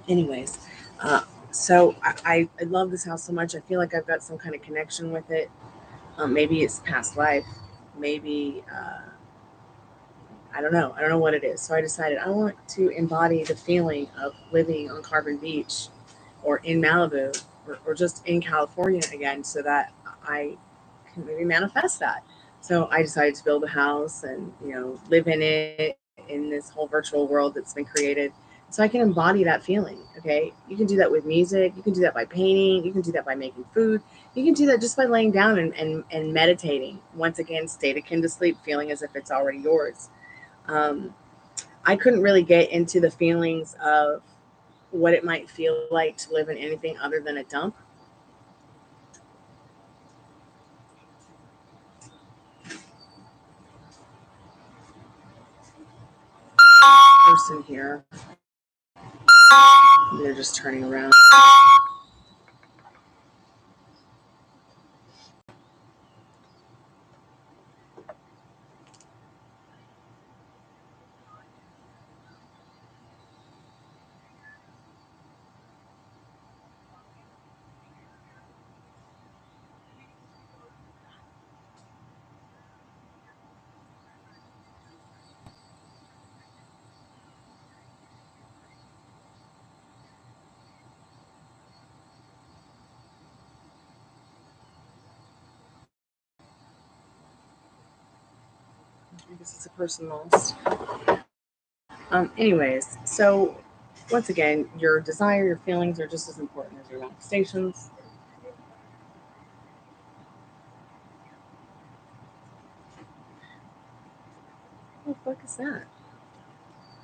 Anyways, so I love this house so much. I feel like I've got some kind of connection with it. Maybe it's past life. Maybe I don't know. I don't know what it is. So I decided I want to embody the feeling of living on Carbon Beach or in Malibu or just in California again, so that I can maybe manifest that. So I decided to build a house and live in it, in this whole virtual world that's been created, so I can embody that feeling. Okay, you can do that with music, you can do that by painting, you can do that by making food, you can do that just by laying down and meditating. Once again, state akin to sleep, feeling as if it's already yours. Um, I couldn't really get into the feelings of what it might feel like to live in anything other than a dump. Person here, they're just turning around. I guess it's a person lost. Anyways, so once again, your desire, your feelings are just as important as your manifestations. What the fuck is that?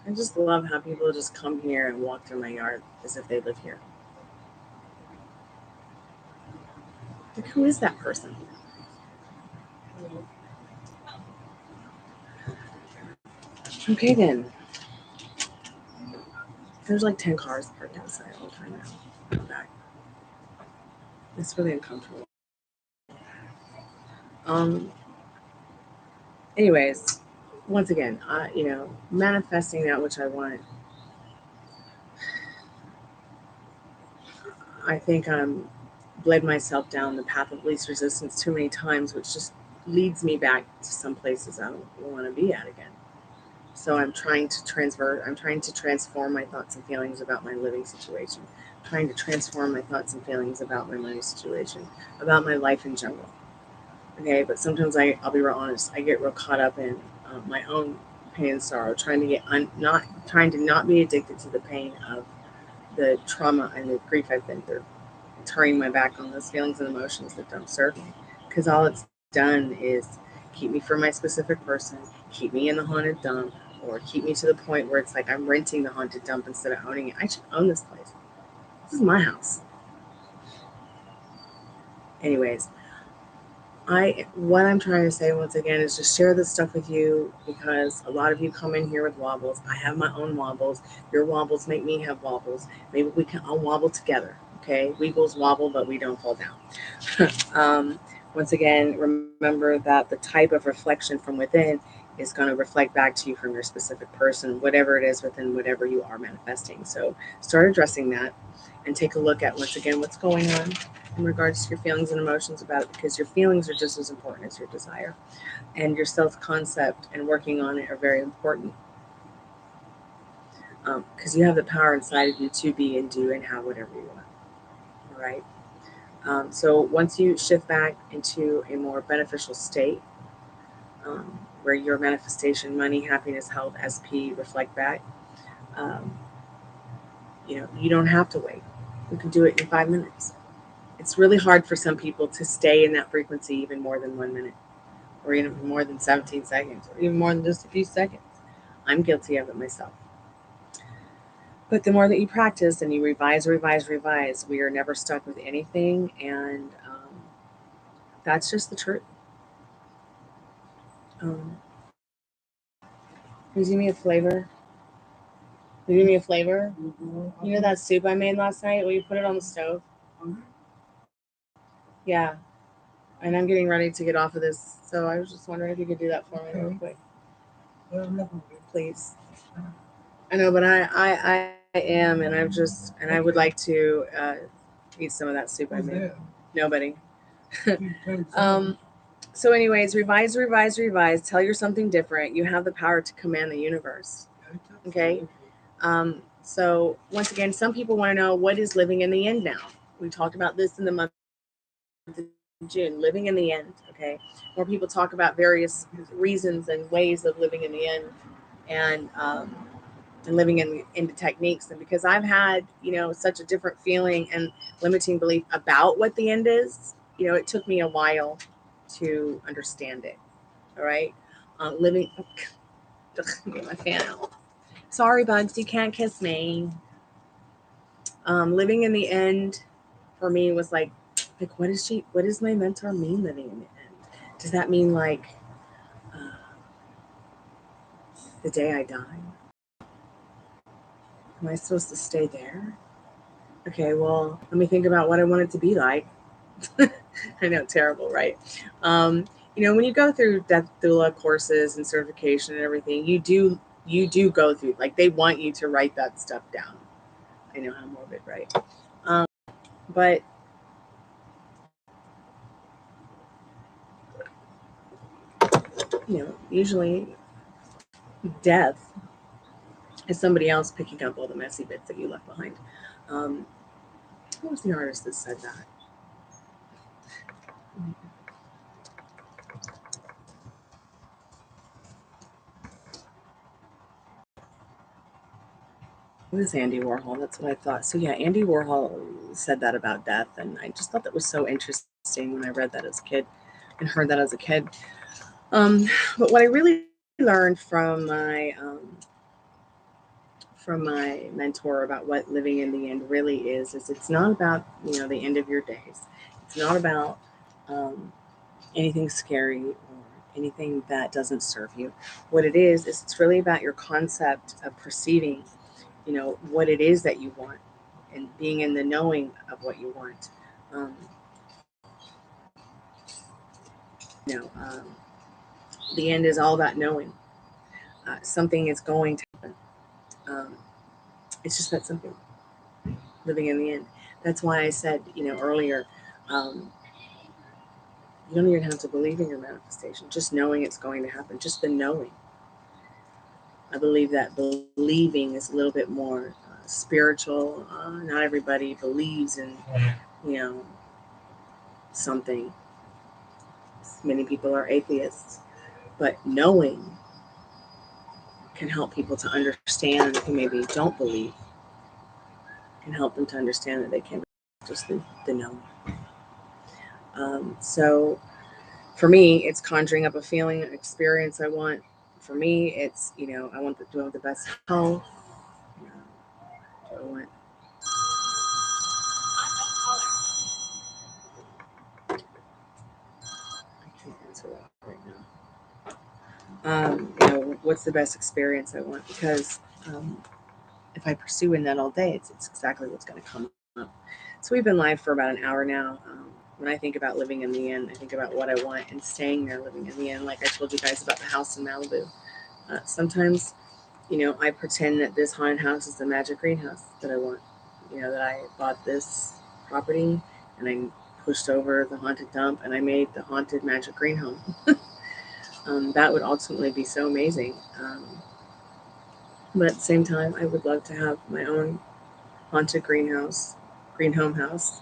I just love how people just come here and walk through my yard as if they live here. Like, who is that person? Okay, then. There's like 10 cars parked outside all the time now. I'm back. It's really uncomfortable. Um, anyways, once again, manifesting that which I want. I think I'm led myself down the path of least resistance too many times, which just leads me back to some places I don't want to be at again. So I'm trying to transform my thoughts and feelings about my living situation. I'm trying to transform my thoughts and feelings about my money situation, about my life in general. Okay, but sometimes I'll be real honest, I get real caught up in my own pain and sorrow, trying to not be addicted to the pain of the trauma and the grief I've been through, turning my back on those feelings and emotions that don't serve me. Because all it's done is keep me for my specific person, keep me in the haunted dump, or keep me to the point where it's like I'm renting the haunted dump instead of owning it. I should own this place. This is my house. Anyways, what I'm trying to say once again is just share this stuff with you, because a lot of you come in here with wobbles. I have my own wobbles. Your wobbles make me have wobbles. Maybe we can all wobble together. Okay, Weebles wobble, but we don't fall down. Once again, remember that the type of reflection from within is going to reflect back to you from your specific person, whatever it is within whatever you are manifesting. So start addressing that and take a look at, once again, what's going on in regards to your feelings and emotions about it, because your feelings are just as important as your desire, and your self-concept and working on it are very important, because you have the power inside of you to be and do and have whatever you want. All right. So once you shift back into a more beneficial state, where your manifestation, money, happiness, health, SP reflect back, um, you don't have to wait. You can do it in 5 minutes. It's really hard for some people to stay in that frequency even more than 1 minute, or even more than 17 seconds, or even more than just a few seconds. I'm guilty of it myself. But the more that you practice and you revise, we are never stuck with anything. And that's just the truth. Can you give me a flavor? Can you give me a flavor? You know that soup I made last night? Will you put it on the stove? Yeah. And I'm getting ready to get off of this. So I was just wondering if you could do that for me real quick. Please. I know, but I am, and I would like to eat some of that soup I made. Nobody. So, anyways, revise. Tell yourself something different. You have the power to command the universe. Okay. So once again, some people want to know, what is living in the end now. We talked about this in the month of June. Living in the end. Okay. More people talk about various reasons and ways of living in the end, and living in the techniques. And because I've had such a different feeling and limiting belief about what the end is, it took me a while to understand it. All right. Living. Get my fan out. Sorry, bugs, you can't kiss me. Living in the end for me was like what does my mentor mean, living in the end? Does that mean like the day I die? Am I supposed to stay there? Okay, well, let me think about what I want it to be like. I know, terrible, right? When you go through death doula courses and certification and everything, you do go through, like, they want you to write that stuff down. I know, how morbid, right? But usually death is somebody else picking up all the messy bits that you left behind. Who was the artist that said that? It was Andy Warhol. That's what I thought. So yeah, Andy Warhol said that about death, and I just thought that was so interesting when I read that as a kid and heard that as a kid. But what I really learned from my mentor about what living in the end really is it's not about the end of your days. It's not about anything scary or anything that doesn't serve you. What it is it's really about your concept of perceiving, what it is that you want, and being in the knowing of what you want. Um, you know, um, The end is all about knowing something is going to happen. It's just that simple. Living in the end. That's why I said, earlier, you don't even have to believe in your manifestation. Just knowing it's going to happen. Just the knowing. I believe that believing is a little bit more spiritual. Not everybody believes in, something. Many people are atheists. But knowing can help people to understand who maybe don't believe. Can help them to understand that they can just the knowing. So for me, it's conjuring up a feeling, an experience I want. For me, it's, I want to have the best health. Do I want... I can't answer that right now. What's the best experience I want? Because if I pursue in that all day, it's exactly what's going to come up. So we've been live for about an hour now. When I think about living in the end, I think about what I want and staying there living in the end. Like I told you guys about the house in Malibu. Sometimes, I pretend that this haunted house is the magic greenhouse that I want. That I bought this property and I pushed over the haunted dump and I made the haunted magic green home. That would ultimately be so amazing. But at the same time, I would love to have my own haunted green home house,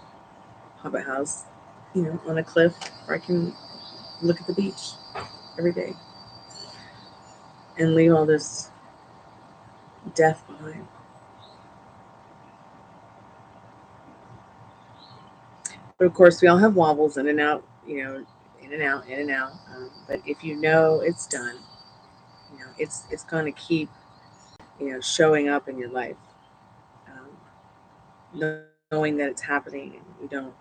hobbit house, on a cliff where I can look at the beach every day and leave all this death behind. But of course, we all have wobbles in and out, in and out, in and out. But if you know it's done, it's going to keep, showing up in your life, knowing that it's happening, and you don't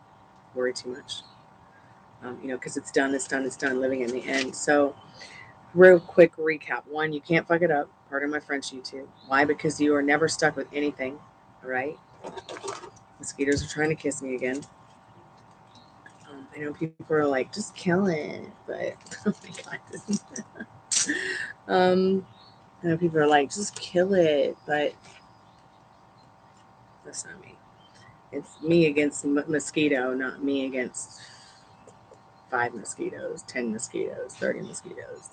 worry too much, because it's done, it's done, it's done. Living in the end. So, real quick recap: one, you can't fuck it up. Pardon my French, YouTube. Why? Because you are never stuck with anything. All right. Mosquitoes are trying to kiss me again. I know people are like, just kill it, but oh my god. I know people are like, just kill it, but that's not me. It's me against mosquito, not me against 5 mosquitoes, 10 mosquitoes, 30 mosquitoes.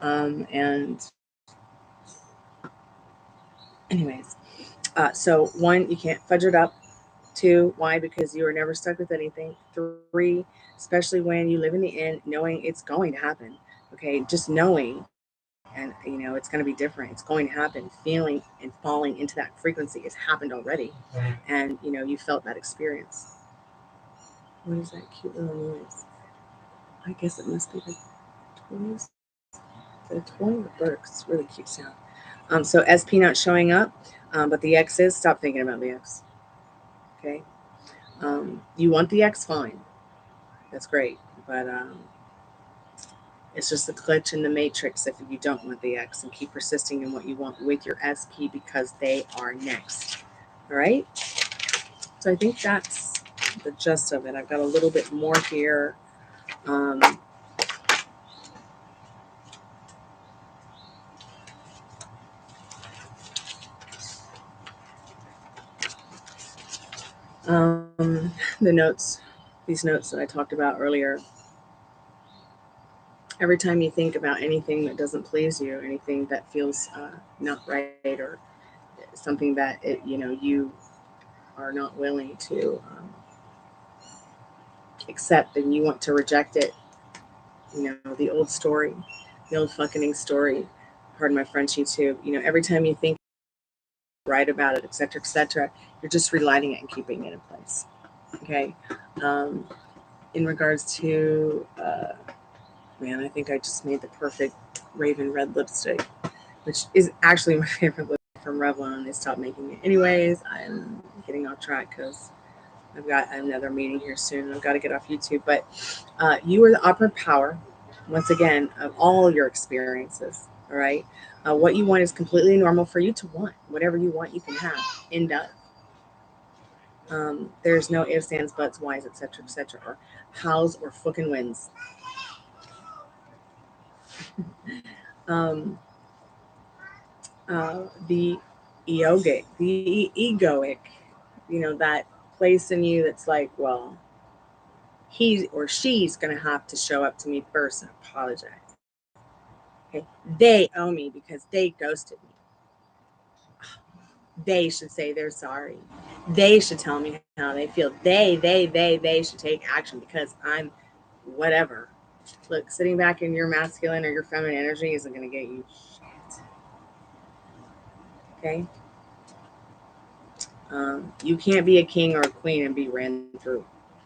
And anyways, so 1, you can't fudge it up. 2, why? Because you are never stuck with anything. 3, especially when you live in the end, knowing it's going to happen. Okay, just knowing, and it's going to be different. It's going to happen. Feeling and falling into that frequency has happened already, and you felt that experience. What is that cute little noise? I guess it must be the toys. The toy or Burks. It's a really cute sound. So SP not showing up, but the X is. Stop thinking about the X. Okay. You want the X, fine. That's great, but it's just the glitch in the matrix if you don't want the X and keep persisting in what you want with your SP because they are next. All right. So I think that's the gist of it. I've got a little bit more here. The notes, these notes that I talked about earlier. Every time you think about anything that doesn't please you, anything that feels not right, or something that you are not willing to accept, and you want to reject it, the old story, the old fucking story. Pardon my French, YouTube. Every time you think right about it, etc., you're just relighting it and keeping it in place. Okay. In regards to, man, I think I just made the perfect Raven red lipstick, which is actually my favorite lipstick from Revlon. They stopped making it. Anyways, I'm getting off track because I've got another meeting here soon. I've got to get off YouTube. But you are the upper power, once again, of all your experiences. All right. What you want is completely normal for you to want. Whatever you want, you can have. End up. There's no ifs, ands, buts, whys, etc., or hows or fucking wins. The egoic, that place in you that's like, well, he or she's going to have to show up to me first and apologize. Okay, they owe me because they ghosted me. They should say they're sorry. They should tell me how they feel. They should take action because I'm whatever. Look, sitting back in your masculine or your feminine energy isn't going to get you shit. Okay? You can't be a king or a queen and be ran through,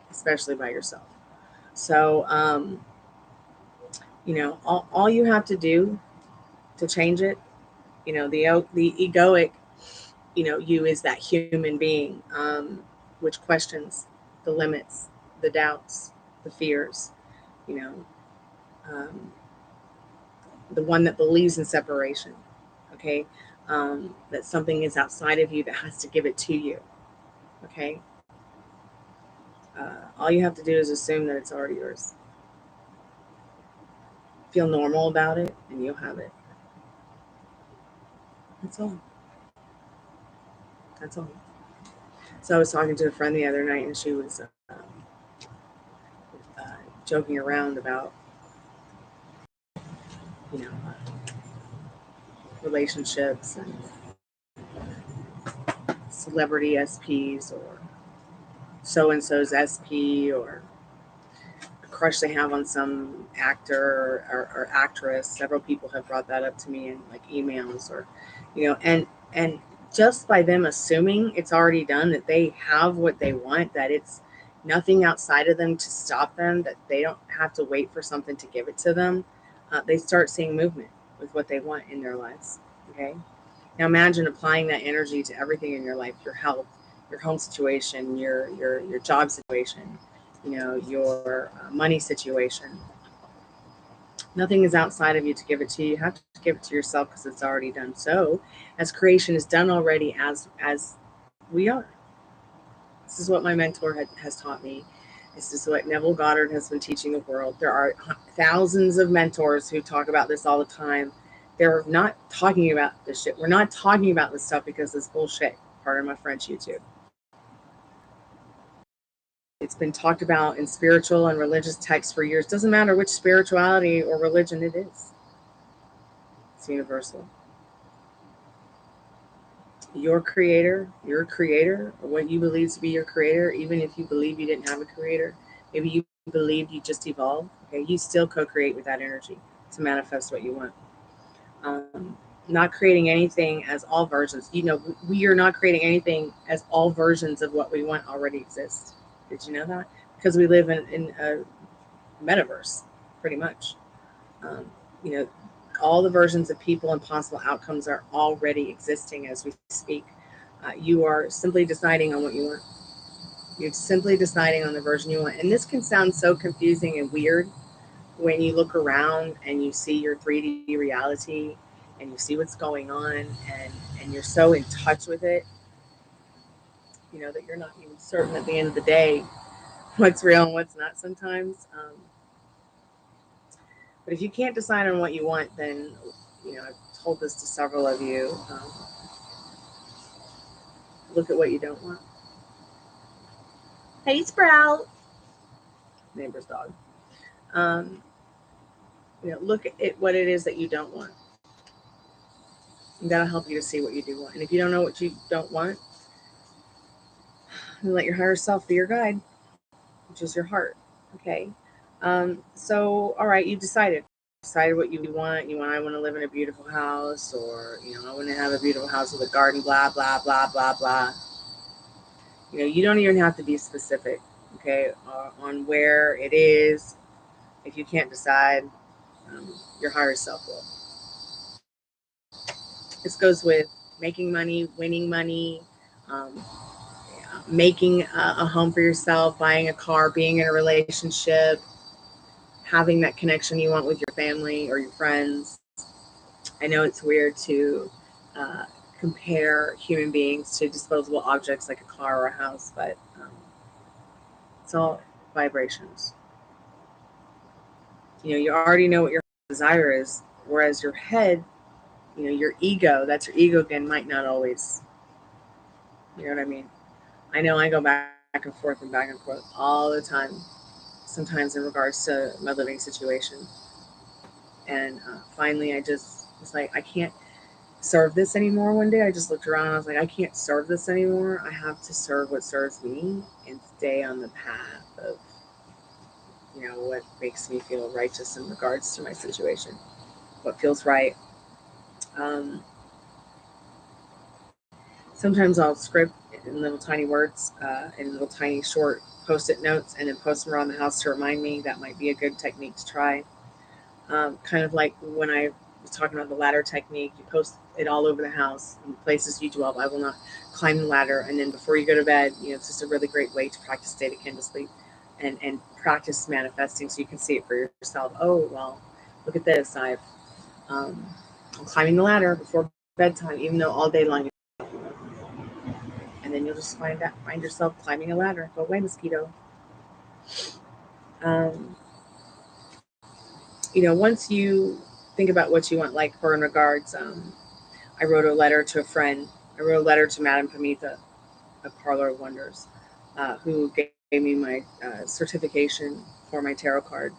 especially by yourself. So, all you have to do to change it, the egoic, you is that human being, which questions the limits, the doubts, the fears, um, the one that believes in separation, okay? That something is outside of you that has to give it to you, okay? All you have to do is assume that it's already yours. Feel normal about it, and you'll have it. That's all. That's all. So I was talking to a friend the other night, and she was joking around about, relationships and celebrity SPs or so-and-so's SP or a crush they have on some actor or actress. Several people have brought that up to me in like emails or, and just by them assuming it's already done, that they have what they want, that it's nothing outside of them to stop them, that they don't have to wait for something to give it to them, they start seeing movement with what they want in their lives. Okay. Now imagine applying that energy to everything in your life, your health, your home situation, your job situation, your money situation. Nothing is outside of you to give it to you. You have to give it to yourself because it's already done. So as creation is done already, as we are. This is what my mentor has taught me. This is what Neville Goddard has been teaching the world. There are thousands of mentors who talk about this all the time. They're not talking about this shit. We're not talking about this stuff because it's bullshit. Pardon my French, YouTube. It's been talked about in spiritual and religious texts for years. Doesn't matter which spirituality or religion it is. It's universal. Your creator, or what you believe to be your creator, even if you believe you didn't have a creator, maybe you believed you just evolved, okay, you still co-create with that energy to manifest what you want. Not creating anything as all versions. We are not creating anything as all versions of what we want already exist. Did you know that? Because we live in a metaverse, pretty much. All the versions of people and possible outcomes are already existing as we speak. You are simply deciding on what you want. You're simply deciding on the version you want. And this can sound so confusing and weird when you look around and you see your 3D reality and you see what's going on and you're so in touch with it, that you're not even certain at the end of the day what's real and what's not sometimes. But if you can't decide on what you want, then, I've told this to several of you, look at what you don't want. Hey, Sprout. Neighbor's dog. Look at what it is that you don't want. And that'll help you to see what you do want. And if you don't know what you don't want, then let your higher self be your guide, which is your heart. Okay. So, all right, you decided what you want. I want to live in a beautiful house, or, I want to have a beautiful house with a garden, blah, blah, blah, blah, blah. You don't even have to be specific, okay, on where it is. If you can't decide, your higher self will. This goes with making money, winning money, making a home for yourself, buying a car, being in a relationship, having that connection you want with your family or your friends. I know it's weird to compare human beings to disposable objects like a car or a house, but it's all vibrations. You already know what your desire is. Whereas your head, your ego, that's your ego again, might not always, you know what I mean? I know I go back and forth all the time, sometimes in regards to my living situation. And finally, I just was like, I can't serve this anymore. One day I just looked around and I was like, I can't serve this anymore. I have to serve what serves me and stay on the path of, what makes me feel righteous in regards to my situation, what feels right. Um, Sometimes I'll script in little tiny words, in little tiny short post-it notes, and then post them around the house to remind me. That might be a good technique to try. Kind of like when I was talking about the ladder technique, you post it all over the house in places you dwell. I will not climb the ladder. And then before you go to bed, it's just a really great way to practice state akin to sleep and practice manifesting so you can see it for yourself. Oh, well, look at this. I'm climbing the ladder before bedtime, even though all day long. And then you'll just find yourself climbing a ladder. Go away, mosquito. Once you think about what you want, like for in regards, I wrote a letter to a friend. I wrote a letter to Madame Pamitha of Parlor of Wonders, who gave me my certification for my tarot card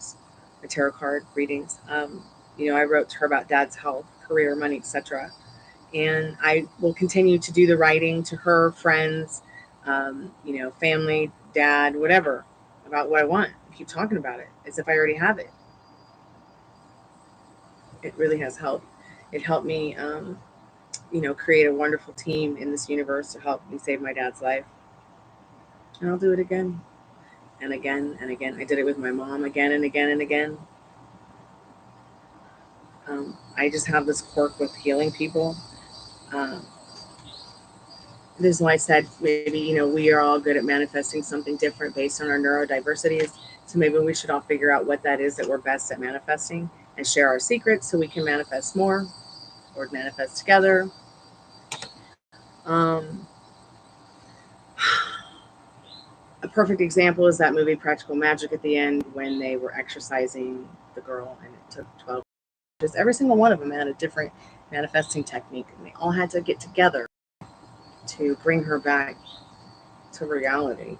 readings. I wrote to her about Dad's health, career, money, etc. And I will continue to do the writing to her, friends, family, Dad, whatever, about what I want. Keep talking about it as if I already have it. It really has helped. It helped me, create a wonderful team in this universe to help me save my dad's life. And I'll do it again and again and again. I did it with my mom again and again and again. I just have this quirk with healing people. This is why I said maybe, we are all good at manifesting something different based on our neurodiversities. So maybe we should all figure out what that is that we're best at manifesting and share our secrets so we can manifest more or manifest together. A perfect example is that movie Practical Magic at the end when they were exercising the girl and it took 12 just every single one of them had a different manifesting technique and they all had to get together to bring her back to reality.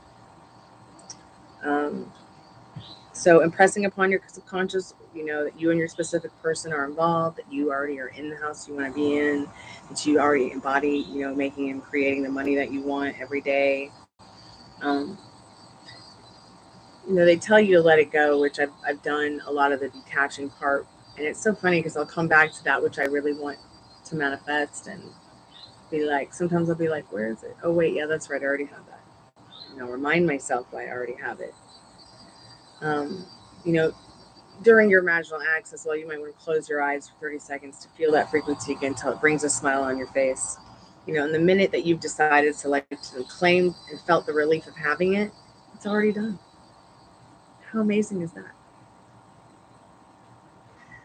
So impressing upon your subconscious, that you and your specific person are involved, that you already are in the house you want to be in, that you already embody, making and creating the money that you want every day. They tell you to let it go, which I've done a lot of the detaching part. And it's so funny because I'll come back to that which I really want to manifest and be like, sometimes I'll be like, where is it? Oh, wait, yeah, that's right. I already have that. Remind myself why I already have it. During your imaginal acts as well, you might want to close your eyes for 30 seconds to feel that frequency again until it brings a smile on your face. And the minute that you've decided to claim and felt the relief of having it, it's already done. How amazing is that?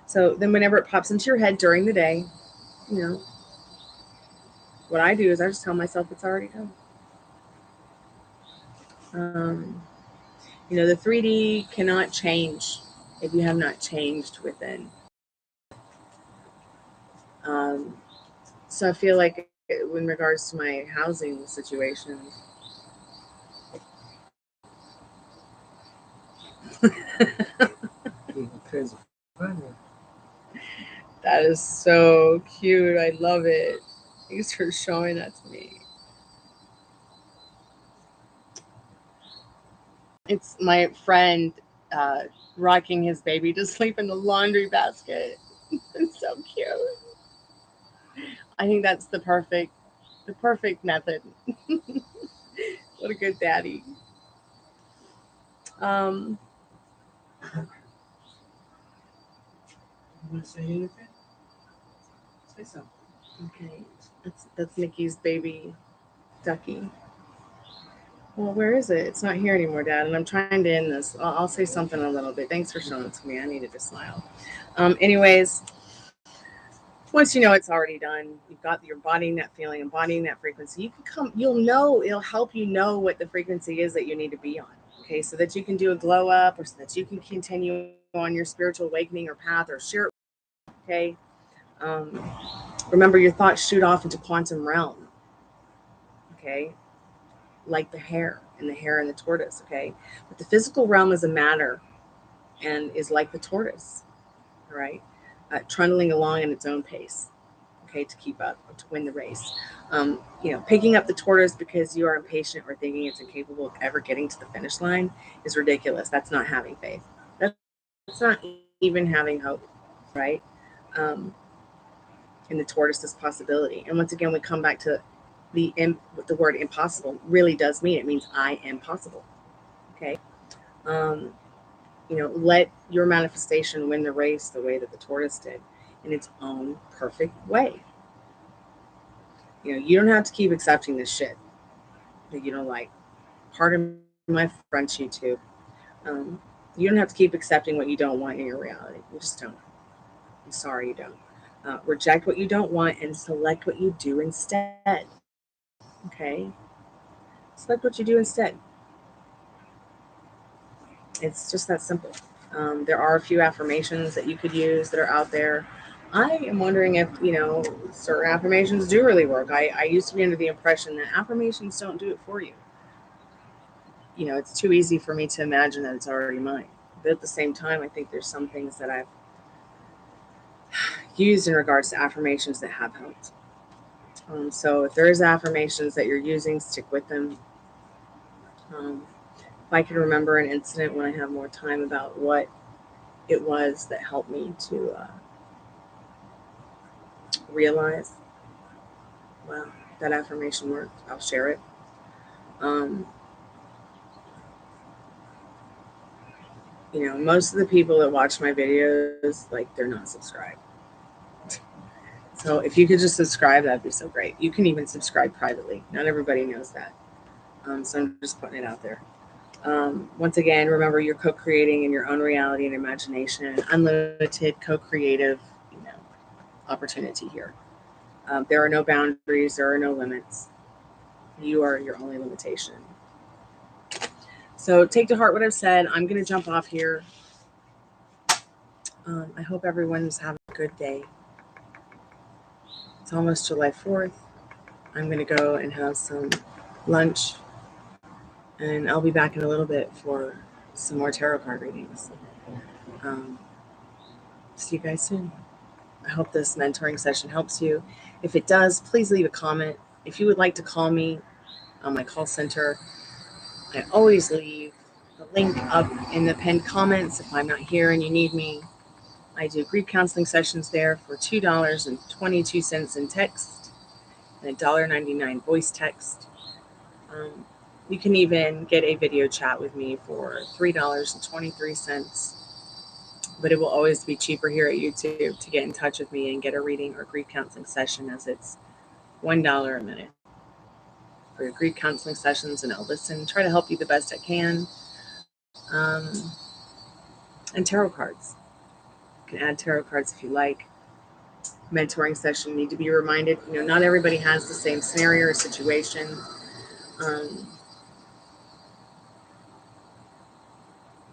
So then whenever it pops into your head during the day, what I do is I just tell myself it's already done. The 3D cannot change if you have not changed within. So I feel like in regards to my housing situation, that is so cute. I love it. Thanks for showing that to me. It's my friend rocking his baby to sleep in the laundry basket. It's so cute. I think that's the perfect method. What a good daddy. You want to say anything? Say something. Okay, that's Nikki's baby ducky. Well, where is it? It's not here anymore, Dad. And I'm trying to end this. I'll say something a little bit. Thanks for showing it to me. I needed to smile. Anyways, once you know it's already done, you're embodying that feeling, embodying that frequency. You'll know, it'll help you know what the frequency is that you need to be on. Okay, so that you can do a glow up or so that you can continue on your spiritual awakening or path, or share it. Okay. Remember, your thoughts shoot off into quantum realm. Okay. Like the hare and the tortoise. Okay. But the physical realm is a matter and is like the tortoise. All right. Trundling along in its own pace. Okay, to keep up, to win the race. Picking up the tortoise because you are impatient or thinking it's incapable of ever getting to the finish line is ridiculous. That's not having faith. That's not even having hope, right? In the tortoise's possibility. And once again, we come back to what the word impossible really does mean. It means I am possible. Okay. Let your manifestation win the race the way that the tortoise did, in its own perfect way. You don't have to keep accepting this shit that you don't like. Pardon my French, YouTube. You don't have to keep accepting what you don't want in your reality. You just don't. I'm sorry, you don't. Reject what you don't want and select what you do instead. Okay? Select what you do instead. It's just that simple. There are a few affirmations that you could use that are out there. I am wondering if, certain affirmations do really work. I used to be under the impression that affirmations don't do it for you. It's too easy for me to imagine that it's already mine. But at the same time, I think there's some things that I've used in regards to affirmations that have helped. So if there's affirmations that you're using, stick with them. If I can remember an incident when I have more time about what it was that helped me to realize, wow, that affirmation worked, I'll share it. Most of the people that watch my videos, they're not subscribed. So if you could just subscribe, that'd be so great. You can even subscribe privately. Not everybody knows that. So I'm just putting it out there. Once again, remember, you're co-creating in your own reality and imagination, unlimited co-creative opportunity here. There are no boundaries. There are no limits. You are your only limitation. So take to heart what I've said. I'm going to jump off here. I hope everyone's having a good day. It's almost July 4th. I'm going to go and have some lunch. And I'll be back in a little bit for some more tarot card readings. See you guys soon. I hope this mentoring session helps you. If it does, please leave a comment. If you would like to call me on my call center, I always leave the link up in the pinned comments. If I'm not here and you need me, I do grief counseling sessions there for $2.22 in text and $1.99 voice text. You can even get a video chat with me for $3.23, but it will always be cheaper here at YouTube to get in touch with me and get a reading or grief counseling session, as it's $1 a minute for your grief counseling sessions, and I'll listen, try to help you the best I can. And tarot cards. You can add tarot cards if you like. Mentoring session, need to be reminded, not everybody has the same scenario or situation.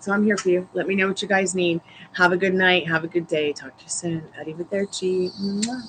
So I'm here for you. Let me know what you guys need. Have a good night. Have a good day. Talk to you soon. Arrivederci. Mwah.